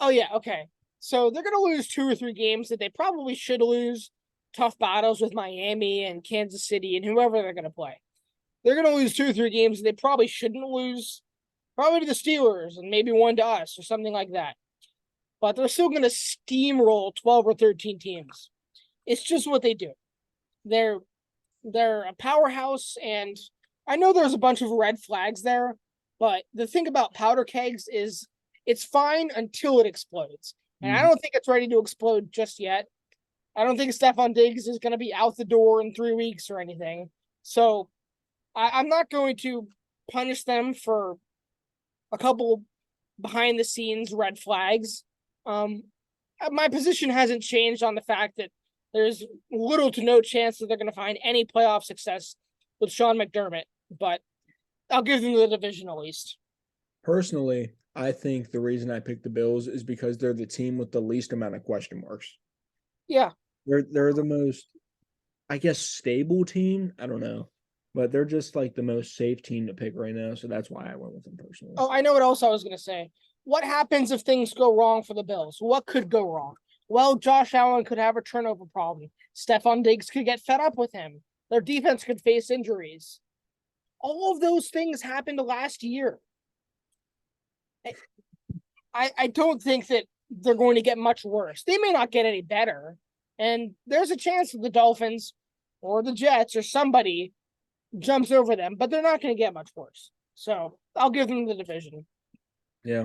oh yeah, okay. So they're going to lose 2 or 3 games that they probably should lose. Tough battles with Miami and Kansas City and whoever they're going to play. they're going to lose 2 or 3 games they probably shouldn't lose. Probably to the Steelers and maybe one to us or something like that. But they're still going to steamroll 12 or 13 teams. It's just what they do. They're a powerhouse, and I know there's a bunch of red flags there, but the thing about powder kegs is it's fine until it explodes. And I don't think it's ready to explode just yet. I don't think Stephon Diggs is going to be out the door in 3 weeks or anything. So I'm not going to punish them for a couple behind the scenes red flags. My position hasn't changed on the fact that there's little to no chance that they're going to find any playoff success with Sean McDermott, but I'll give them the division at least. Personally, I think the reason I picked the Bills is because they're the team with the least amount of question marks. Yeah. They're the most, I guess, stable team. I don't know. But they're just like the most safe team to pick right now, so that's why I went with them personally. Oh, I know what else I was going to say. What happens if things go wrong for the Bills? What could go wrong? Well, Josh Allen could have a turnover problem. Stephon Diggs could get fed up with him. Their defense could face injuries. All of those things happened last year. I don't think that they're going to get much worse. They may not get any better. And there's a chance that the Dolphins or the Jets or somebody jumps over them, but they're not going to get much worse. So I'll give them the division. Yeah.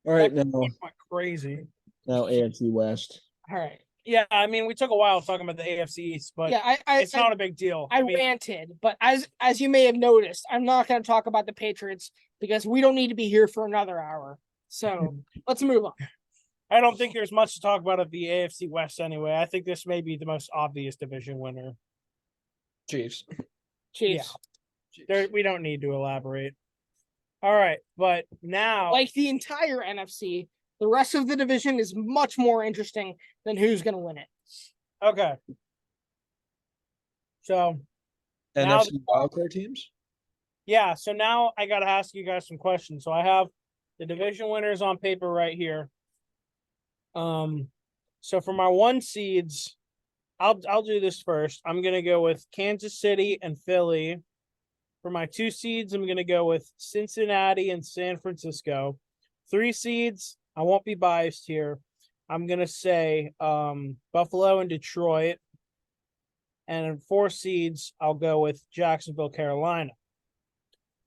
All right, now crazy. Now AFC West. All right. Yeah, I mean, we took a while talking about the AFC East, but yeah, it's not a big deal. I mean, ranted, but as you may have noticed, I'm not going to talk about the Patriots because we don't need to be here for another hour. So let's move on. I don't think there's much to talk about at the AFC West anyway. I think this may be the most obvious division winner. Chiefs. Yeah. We don't need to elaborate. All right, but now, like the entire NFC, the rest of the division is much more interesting than who's going to win it. Okay. So, NFC wildcard teams? Yeah, so now I got to ask you guys some questions. So I have the division winners on paper right here. So for my 1 seeds, I'll do this first. I'm going to go with Kansas City and Philly. For my 2 seeds, I'm going to go with Cincinnati and San Francisco. 3 seeds, I won't be biased here. I'm going to say Buffalo and Detroit. And 4 seeds, I'll go with Jacksonville, Carolina.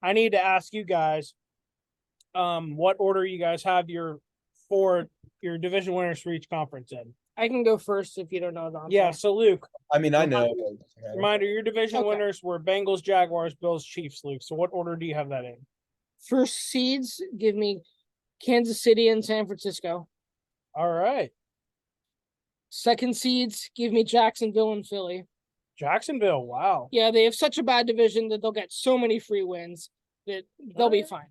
I need to ask you guys what order you guys have your division winners for each conference in. I can go first if you don't know. Dante. Yeah, so Luke. I mean, I know. Reminder, your division winners were Bengals, Jaguars, Bills, Chiefs, Luke. So what order do you have that in? First seeds, give me Kansas City and San Francisco. All right. Second seeds, give me Jacksonville and Philly. Jacksonville, wow. Yeah, they have such a bad division that they'll get so many free wins that they'll be fine.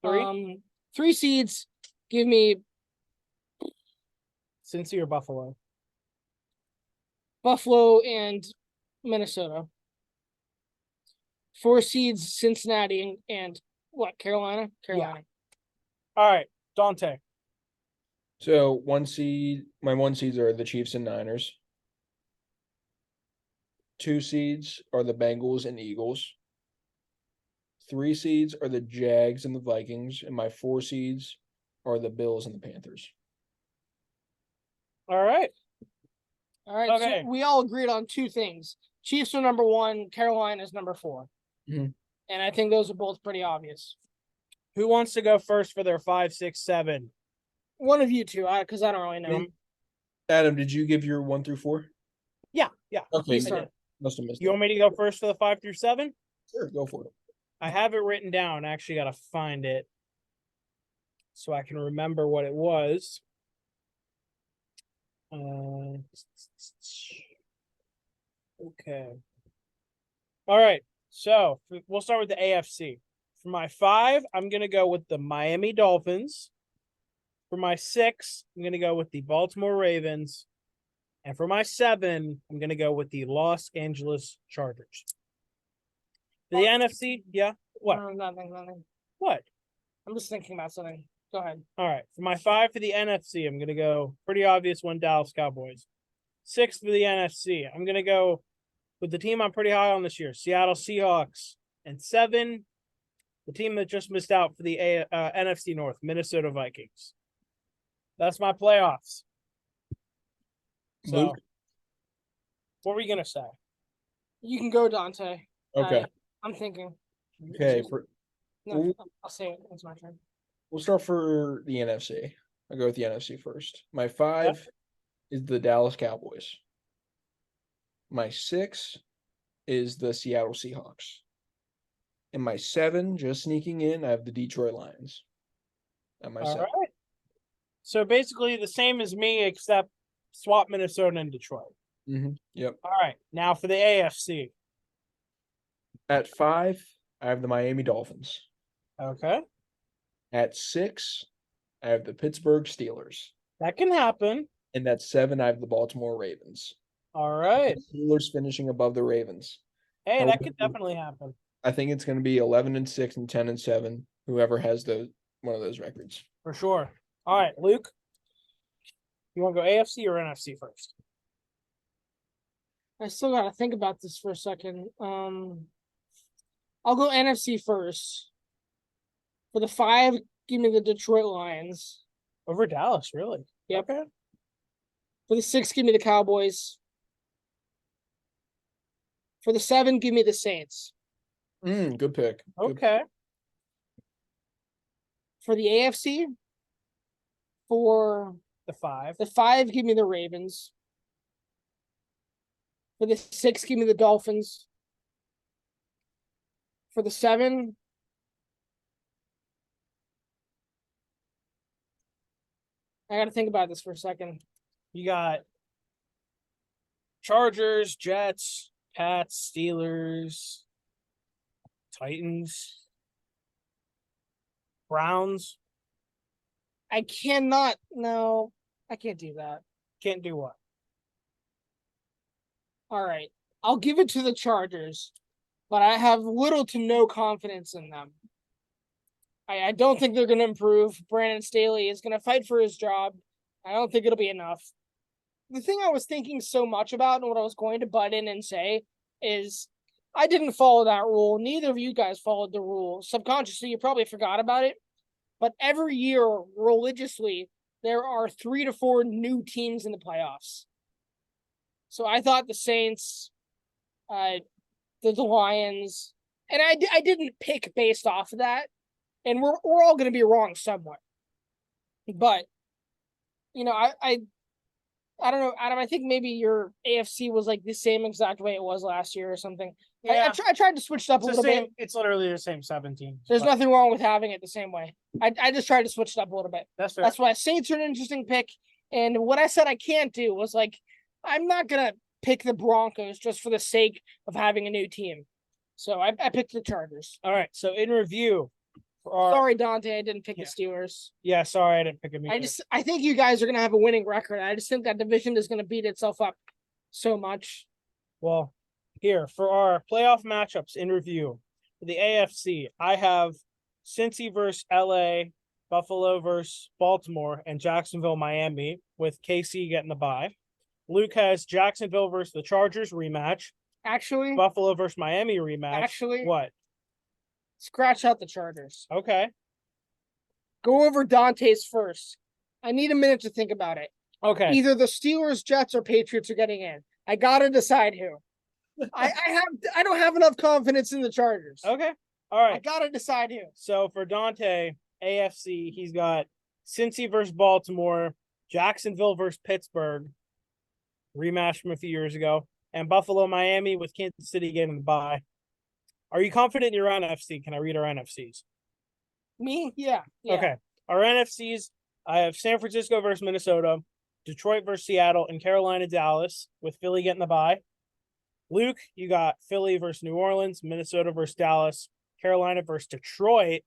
3? 3 seeds, give me Cincy or Buffalo? Buffalo and Minnesota. 4 seeds, Cincinnati and what? Carolina? Carolina. Yeah. All right, Dante. So 1 seed, my 1 seeds are the Chiefs and Niners. 2 seeds are the Bengals and Eagles. 3 seeds are the Jags and the Vikings, and my 4 seeds are the Bills and the Panthers. All right. Okay. So we all agreed on 2 things. Chiefs are number 1, Carolina is number 4. Mm-hmm. And I think those are both pretty obvious. Who wants to go first for their 5, 6, 7? One of you two, because I don't really know. Adam, did you give your 1 through 4? Yeah. Okay, must have missed. You want me to go first for the 5 through 7? Sure, go for it. I have it written down. I actually got to find it so I can remember what it was. Okay. All right. So we'll start with the AFC. For my 5, I'm going to go with the Miami Dolphins. For my 6, I'm going to go with the Baltimore Ravens. And for my 7, I'm going to go with the Los Angeles Chargers. The NFC, yeah? What? Nothing. What? I'm just thinking about something. Go ahead. All right. For my 5 for the NFC, I'm going to go pretty obvious one, Dallas Cowboys. 6 for the NFC, I'm going to go with the team I'm pretty high on this year, Seattle Seahawks. And 7, the team that just missed out for the NFC North, Minnesota Vikings. That's my playoffs. So, Luke? what were you going to say? You can go, Dante. Okay. I'm thinking. Okay. No, I'll say it. It's my turn. We'll start for the NFC. I'll go with the NFC first. My 5 is the Dallas Cowboys. My 6 is the Seattle Seahawks. And my 7, just sneaking in, I have the Detroit Lions. At my 7. Right. So basically the same as me, except swap Minnesota and Detroit. Yep. All right. Now for the AFC. At 5, I have the Miami Dolphins. Okay. At 6, I have the Pittsburgh Steelers. That can happen. And at 7, I have the Baltimore Ravens. All right. The Steelers finishing above the Ravens. Hey, that could definitely happen. I think it's going to be 11-6 and 10-7. Whoever has one of those records. For sure. All right, Luke. You want to go AFC or NFC first? I still got to think about this for a second. I'll go NFC first. For the 5, give me the Detroit Lions. Over Dallas, really? Yep. Okay. For the 6, give me the Cowboys. For the 7, give me the Saints. Good pick. Okay. For the AFC, for the 5, give me the Ravens. For the 6, give me the Dolphins. For the 7, I got to think about this for a second. You got Chargers, Jets, Pats, Steelers, Titans, Browns. I cannot. No, I can't do that. Can't do what? All right. I'll give it to the Chargers, but I have little to no confidence in them. I don't think they're going to improve. Brandon Staley is going to fight for his job. I don't think it'll be enough. The thing I was thinking so much about and what I was going to butt in and say is I didn't follow that rule. Neither of you guys followed the rule. Subconsciously, you probably forgot about it. But every year, religiously, there are 3 to 4 new teams in the playoffs. So I thought the Saints, the Lions, and I didn't pick based off of that. And we're all going to be wrong somewhat. But, you know, I don't know, Adam, I think maybe your AFC was like the same exact way it was last year or something. Yeah. I tried to switch it up a little bit. It's literally the same 17. There's nothing wrong with having it the same way. I just tried to switch it up a little bit. That's fair. That's why Saints are an interesting pick. And what I said I can't do was like, I'm not going to pick the Broncos just for the sake of having a new team. So I picked the Chargers. All right. So in review. Sorry, Dante, I didn't pick the Steelers. Yeah, sorry, I didn't pick them either. I think you guys are going to have a winning record. I just think that division is going to beat itself up so much. Well, here, for our playoff matchups in review, for the AFC, I have Cincy versus LA, Buffalo versus Baltimore, and Jacksonville, Miami, with KC getting the bye. Luke has Jacksonville versus the Chargers rematch. Actually, Buffalo versus Miami rematch. Actually, what? Scratch out the Chargers. Okay. Go over Dante's first. I need a minute to think about it. Okay. Either the Steelers, Jets, or Patriots are getting in. I gotta decide who. I don't have enough confidence in the Chargers. Okay. All right. I gotta decide who. So for Dante, AFC, he's got Cincy versus Baltimore, Jacksonville versus Pittsburgh, rematch from a few years ago, and Buffalo, Miami with Kansas City getting the bye. Are you confident in your NFC? Can I read our NFCs? Me? Yeah. Okay. Our NFCs, I have San Francisco versus Minnesota, Detroit versus Seattle, and Carolina, Dallas, with Philly getting the bye. Luke, you got Philly versus New Orleans, Minnesota versus Dallas, Carolina versus Detroit.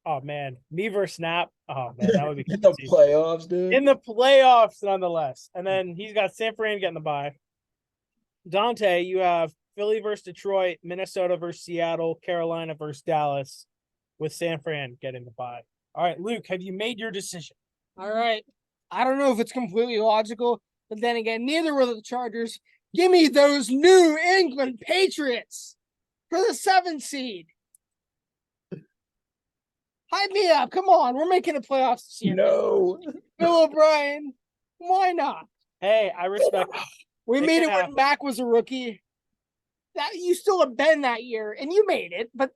Oh, man. Me versus Snap. Oh, man. That would be in the playoffs, dude. In the playoffs, nonetheless. And then he's got San Fran getting the bye. Dante, you have Philly versus Detroit, Minnesota versus Seattle, Carolina versus Dallas, with San Fran getting the bye. All right, Luke, have you made your decision? All right. I don't know if it's completely logical, but then again, neither were the Chargers. Give me those New England Patriots for the 7th seed. Hype me up. Come on. We're making the playoffs this year. No. Bill O'Brien. Why not? Hey, I respect it. We It made can it happen. when Mac was a rookie. That you still have been that year, and you made it. But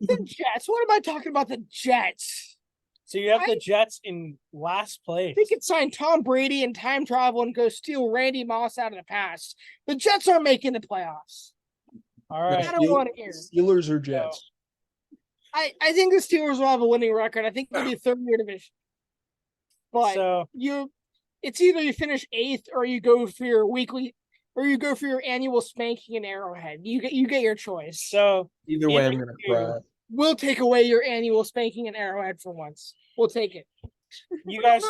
the Jets. What am I talking about? The Jets. So you have the Jets in last place. They could sign Tom Brady and time travel and go steal Randy Moss out of the past. The Jets aren't making the playoffs. All right. I don't want to hear. Steelers or Jets? I think the Steelers will have a winning record. I think they'll be third in your division. But So it's either you finish 8th or you go for your weekly or you go for your annual spanking in Arrowhead. You get your choice. so Either way, I'm gonna cry. We'll take away your annual spanking in Arrowhead for once. We'll take it. you guys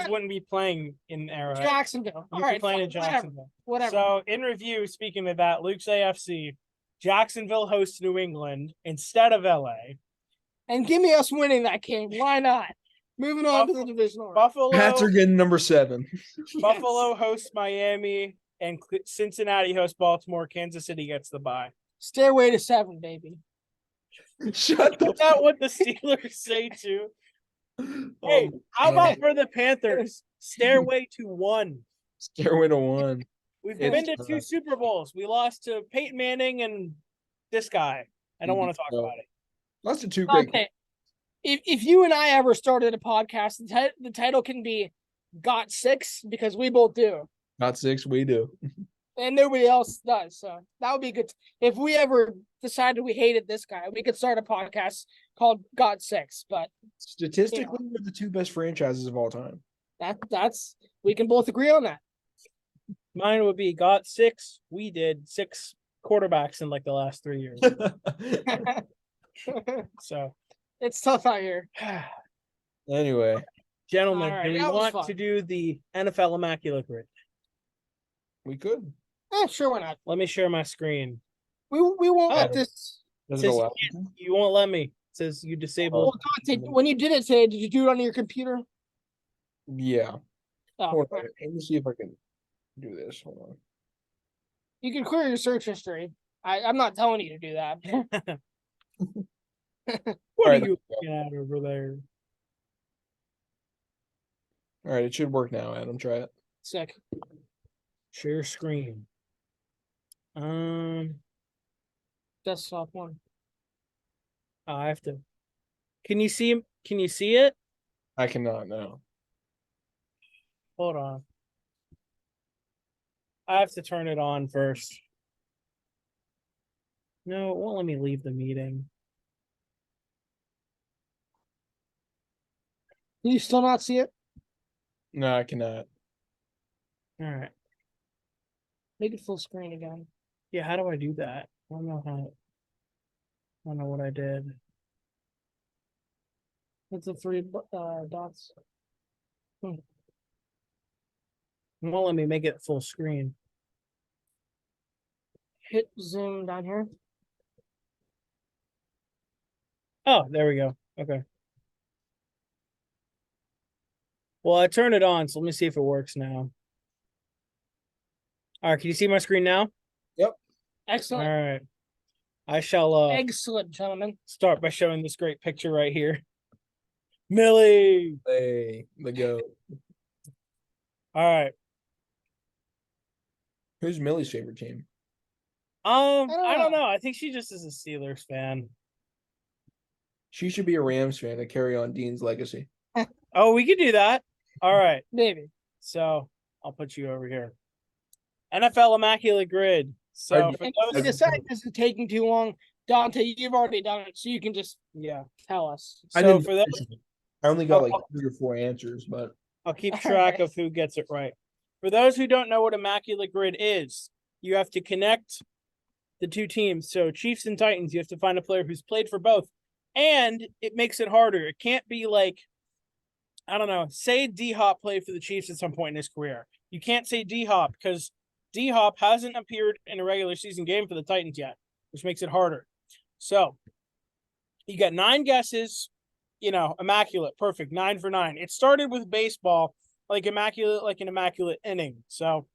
wouldn't be playing in Arrowhead. Jacksonville. You'd All be right, playing in fine, Jacksonville. Whatever. So in review, speaking of that, Luke's AFC, Jacksonville hosts New England instead of LA. And give me us winning that game. Why not? Moving on to the divisional round. Buffalo Pats are getting number 7. Buffalo hosts Miami, and Cincinnati hosts Baltimore. Kansas City gets the bye. Stairway to 7, baby. Shut the Is that what the Steelers say too? Hey, how about for the Panthers? Stairway to 1. Stairway to 1. We've It's been to 2 Super Bowls. We lost to Peyton Manning and this guy. I don't want to talk about it. Lots of 2 great. Okay. If you and I ever started a podcast, the title can be Got 6 because we both do. Not 6, we do. And nobody else does. So that would be good. If we ever decided we hated this guy, we could start a podcast called Got 6. But Statistically, we're the 2 best franchises of all time. that's we can both agree on that. Mine would be got 6. We did 6 quarterbacks in like the last 3 years. So It's tough out here. Anyway, gentlemen, All right, do we that was want fun. to do the NFL Immaculate Grid? we could. Sure, why not? Let me share my screen. We won't let Oh. this. Does it Says allow? you won't let me. It says you Well, disabled. Dante, when you did it today, did you do it on your computer? Yeah. Oh, Hold on. Let me see if I can do this. Hold on. you can clear your search history. I'm not telling you to do that. What Alright, are you looking at over there? All right, it should work now, Adam. Try it. Sick. Share screen. Desktop one. I have to. Can you see? Can you see it? I cannot now. Hold on. I have to turn it on first. No, it won't let me leave the meeting. Can you still not see it? No, I cannot. All right. Make it full screen again. Yeah, how do I do that? I don't know how. I don't know what I did. It's the 3 dots. It won't let me make it full screen. Hit zoom down here. Oh, there we go. Okay. Well, I turned it on, so let me see if it works now. All right, can you see my screen now? All Excellent. right. I shall Excellent, gentlemen. start by showing this great picture right here. Millie. Hey, the goat. All right. Who's Millie's favorite team? I don't know. I think she just is a Steelers fan. She should be a Rams fan to carry on Dean's legacy. Oh, we could do that. All right. Maybe. So I'll put you over here. NFL Immaculate Grid. So Alright, for And if those, we decide this is taking too long, Dante, you've already done it, so you can just yeah. tell us. I So didn't for those, finish it. I only got Oh, like 3 or 4 answers, but I'll keep track of who gets it right. For those who don't know what Immaculate Grid is, you have to connect the 2 teams. So Chiefs and Titans, you have to find a player who's played for both. And it makes it harder. It can't be like, I don't know, say D-Hop played for the Chiefs at some point in his career. You can't say D-Hop because D-Hop hasn't appeared in a regular season game for the Titans yet, which makes it harder. So you got 9 guesses, immaculate, perfect, 9 for 9. It started with baseball, like an immaculate inning. So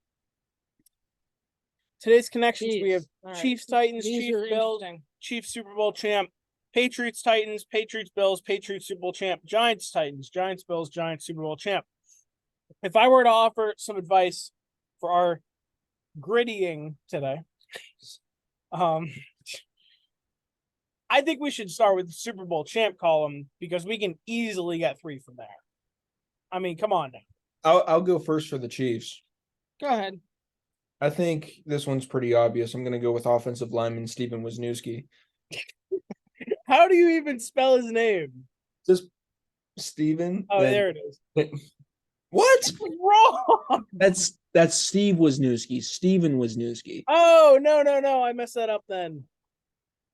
Today's connections, we have All right. Chiefs, Titans, These Chiefs, are Bills, interesting. Chiefs Super Bowl champ, Patriots, Titans, Patriots, Bills, Patriots Super Bowl champ, Giants, Titans, Giants, Bills, Giants Super Bowl champ. If I were to offer some advice for our griddying today, I think we should start with the Super Bowl champ column because we can easily get 3 from there. I mean, come on now. I'll go first for the Chiefs. Go ahead. I think this one's pretty obvious. I'm gonna go with offensive lineman Steven Wisniewski. How do you even spell his name? Just Steven. Oh, there it is. What? Wrong. That's Steve Wisniewski. Steven Wisniewski. Oh, no. I messed that up then.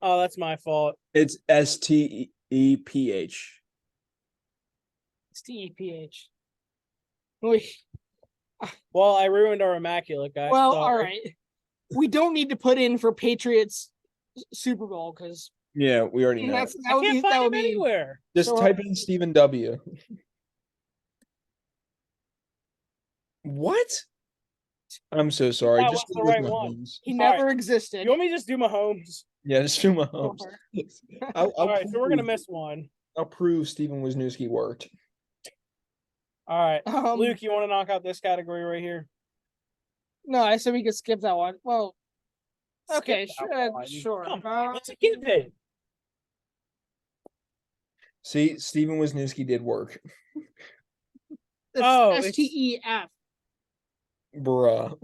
Oh, that's my fault. It's Steph. Steph. Wait. Well, I ruined our Immaculate, guys. Well, Sorry. all right. We don't need to put in for Patriots Super Bowl because Yeah, we already know. I can't find him anywhere. Just so- type in Stephen W. What? I'm so sorry. That Just was do the this right one. Mahomes. he All never right. existed. You want me to just do Mahomes? Yeah, just do Mahomes. I'll All right, so we're gonna prove- miss one. I'll prove Stephen Wisniewski worked. All right, Um, Luke, you want to knock out this category right here? No, I said we could skip that one. Well, okay, Skip that one. sure. Come on, let's give it. See, Stephen Wisniewski did work. Oh, it's- STEF. Bruh.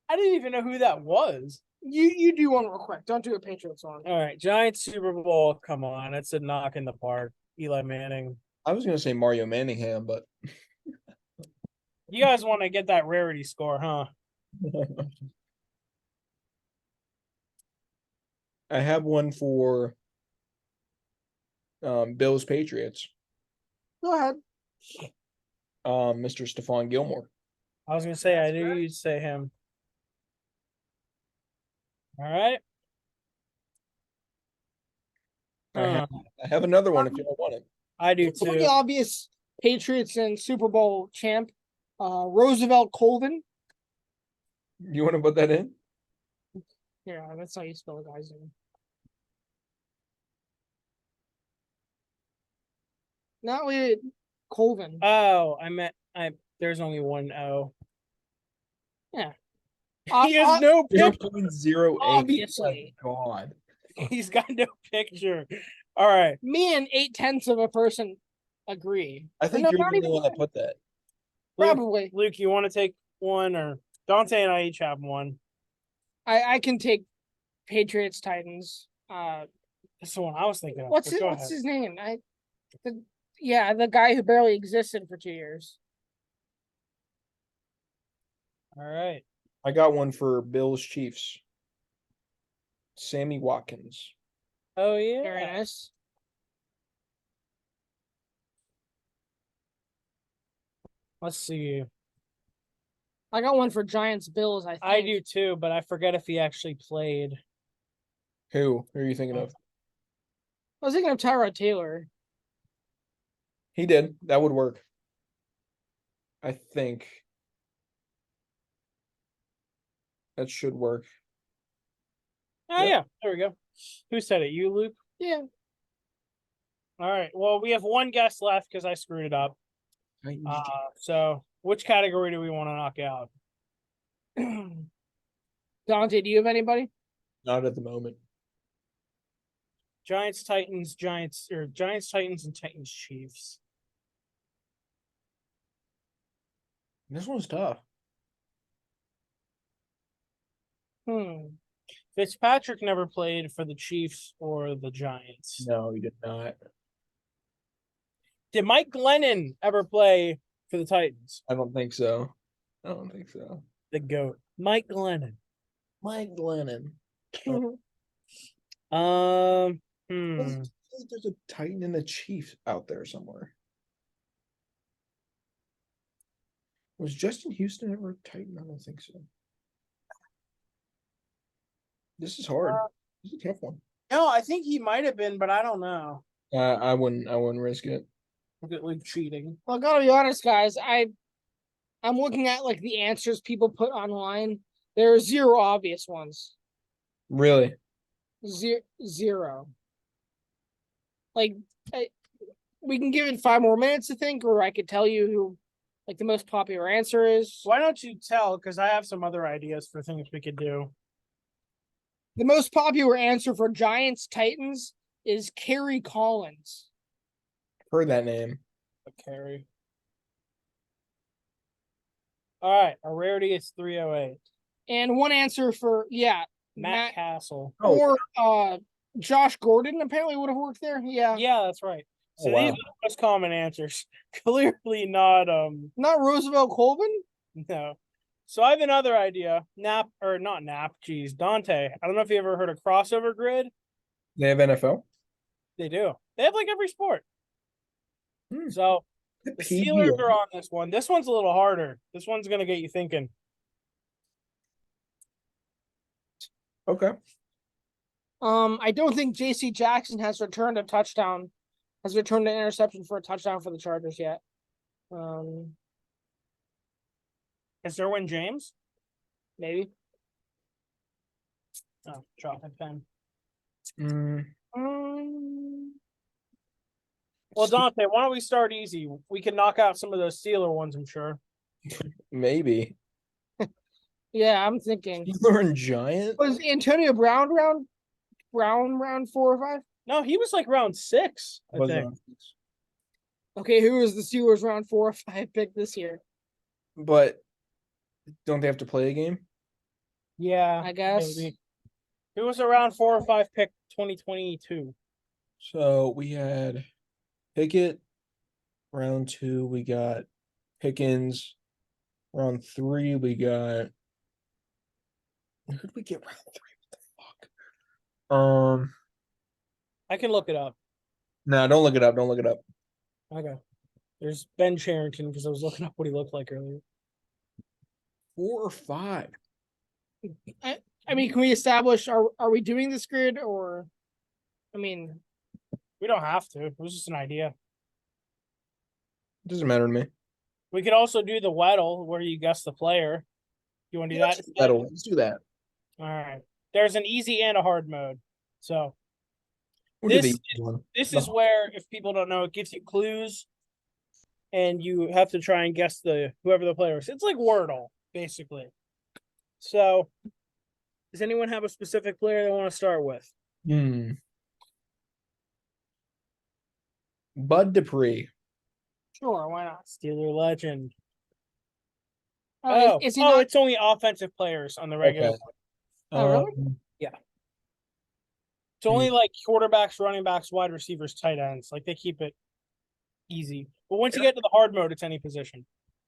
I didn't even know who that was. You do one real quick. Don't do a Patriots one. All right, Giants Super Bowl. Come on, it's a knock in the park. Eli Manning. I was gonna say Mario Manningham, but You guys want to get that rarity score, huh? I have one for Bills Patriots. Go ahead. Mr. Stephon Gilmore. I was gonna say I That's knew correct. you'd say him. All right. I have another one if you don't want it. I do It's pretty too. obvious. Patriots and Super Bowl champ. Roosevelt Colvin. You want to put that in? Yeah, that's how you spell the guy's name. Not wait, Colvin. Oh, there's only one O. Yeah. He has no picture. 0.08. Obviously. Oh my God. He's got no picture. All right. Me and 0.8 of a person agree. I think No, you're not the even one that put that. Probably. Luke, you want to take one, or Dante and I each have one? I can take Patriots Titans. That's the one I was thinking of. What's but go what's ahead. his name? The guy who barely existed for 2 years. All right. I got one for Bills Chiefs. Sammy Watkins. Oh Very yeah. nice. Let's see. I got one for Giants Bills. I think. I do too, but I forget if he actually played. Who are you thinking of? I was thinking of Tyrod Taylor. He did. That would work. I think. That should work. Oh Yep. yeah, there we go. Who said it? You, Luke? Yeah. All right. Well, we have one guest left because I screwed it up. So which category do we want to knock out? Dante, do you have anybody? Not at the moment. Giants, Titans, Giants, Titans, and Titans, Chiefs. This one's tough. Fitzpatrick never played for the Chiefs or the Giants. No, he did not. Did Mike Glennon ever play for the Titans? I don't think so. I don't think so. The GOAT. Mike Glennon. Mike Glennon. There's a Titan and a Chief out there somewhere. Was Justin Houston ever a Titan? I don't think so. This is hard. This is a tough one. No, I think he might have been, but I don't know. I wouldn't risk it. Look at Luke cheating. Well, I gotta be honest, guys. I'm looking at like the answers people put online, There are zero obvious ones. Really? Zero. Like, we can give it 5 more minutes to think, or I could tell you who, like, the most popular answer is. Why don't you tell? Because I have some other ideas for things we could do. The most popular answer for Giants Titans is Kerry Collins. Heard that name. Carry. All right, our rarity is 308. And one answer for Matt Castle. or Josh Gordon apparently would have worked there. Yeah. Yeah, that's right. So Oh, wow. these are the most common answers. Clearly not Not Roosevelt Colvin? no. So I have another idea. Dante. I don't know if you ever heard of crossover grid. They have NFL? They do. They have like every sport. Hmm. So the PGA. Steelers are on this one. This one's a little harder. This one's gonna get you thinking. Okay. I don't think JC Jackson has returned an interception for a touchdown for the Chargers yet. Is Derwin James? Maybe. Oh, drop my pen. Well, Dante, why don't we start easy? We can knock out some of those Steeler ones, I'm sure. Maybe. Yeah, I'm thinking. Steeler and Giant? Was Antonio Brown round 4 or 5? No, he was like round 6, I Was think. Okay, who was the Steelers round 4 or 5 pick this year? But don't they have to play a game? Yeah, I guess. maybe. Who was a round 4 or 5 pick 2022? So we had Pickett, round 2, we got Pickens. Round 3, we got. Who did we get round 3? What the fuck? I can look it up. No, don't look it up. Don't look it up. Okay. There's Ben Charrington because I was looking up what he looked like earlier. 4 or 5. I mean, can we establish are we doing this grid or I mean We don't have to. It was just an idea. Doesn't matter to me. We could also do the Weddle where you guess the player. You want to do that? Let's do that. All right. There's an easy and a hard mode. So We'll do this the easy one. this is where, if people don't know, it gives you clues, and you have to try and guess whoever the player is. It's like Wordle, basically. So, does anyone have a specific player they want to start with? Bud Dupree. sure, why not? Steeler legend. Is he not? It's only offensive players on the regular. Okay. Oh, really? It's only like quarterbacks, running backs, wide receivers, tight ends. Like they keep it easy. But once you get to the hard mode, it's any position.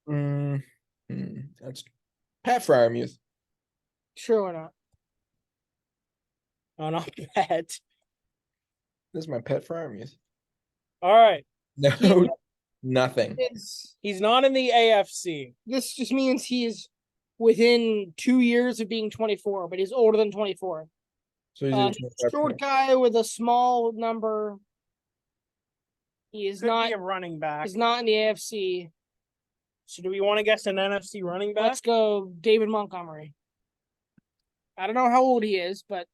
That's Pat Fryermuth. Sure, why not? Oh, not bad. This is my pet Fryermuth. All right. No, nothing. He's not in the AFC. This just means he's within 2 years of being 24, but he's older than 24. So he's Short guy with a small number. He is Could not be a running back. He's not in the AFC. So do we want to guess an NFC running back? Let's go David Montgomery. I don't know how old he is, but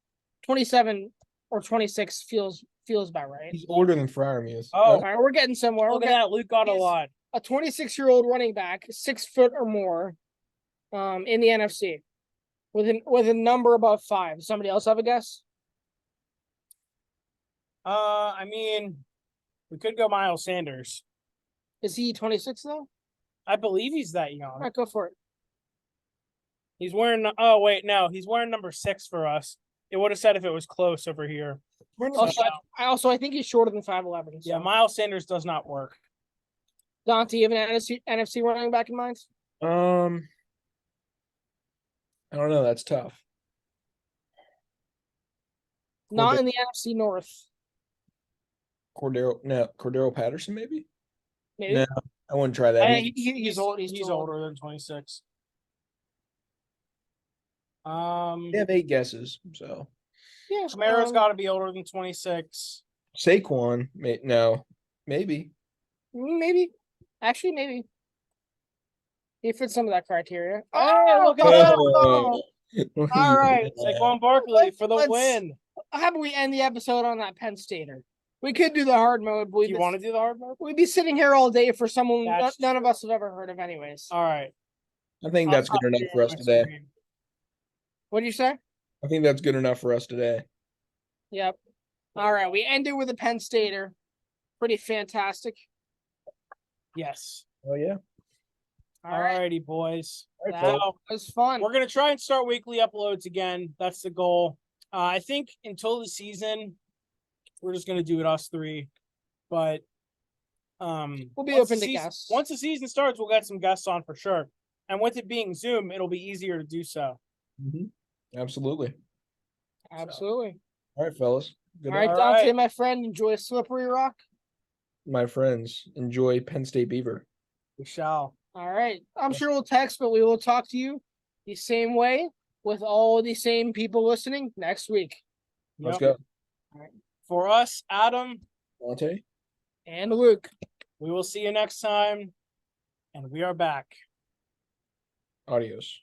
27 or 26 feels about right. He's older than Fryermuth. Oh, All right, we're getting somewhere. look at that. Luke got a he's- lot. A 26-year-old running back, 6 foot or more, in the NFC, with a number above 5. Somebody else have a guess? I mean, we could go Miles Sanders. Is he 26 though? I believe he's that young. All right, go for it. He's wearing. Oh wait, no, he's wearing number 6 for us. It would have said if it was close over here. I think he's shorter than 5'11". So. Yeah, Miles Sanders does not work. Dante, you have an NFC running back in mind? I don't know. That's tough. Not in the NFC North. Cordero Patterson, maybe? Maybe. No, I wouldn't try that. He's old. He's older than 26. They have 8 guesses, so Yeah, Kamara's got to be older than 26. Saquon, no, maybe. maybe. Actually, maybe. He fits some of that criteria. Oh, look at that. All right. Saquon Barkley for the Let's- win. How about we end the episode on that Penn Stater? We could do the hard mode, but Do you want to do the hard mode? we'd be sitting here all day for someone That's none of us have ever heard of, anyways. All right. I think I'll that's good copy enough it for on us my today. screen. What do you say? I think that's good enough for us today. Yep. All right. We ended with a Penn Stater. Pretty fantastic. Yes. Oh yeah. All right. righty, boys. All right, That fellas. was fun. We're gonna try and start weekly uploads again. That's the goal. I think until the season, we're just gonna do it us three. But We'll be once open the to season- guests. Once the season starts, we'll get some guests on for sure. And with it being Zoom, it'll be easier to do so. Absolutely. Absolutely. All right, fellas. Good All right, night. All Dante, right. my friend, enjoy Slippery Rock. My friends, enjoy Penn State Beaver. We shall. All right. I'm sure we'll text, but we will talk to you the same way with all the same people listening next week. Let's Yep. go. For us, Adam, Dante. And Luke. we will see you next time. And we are back. Adios.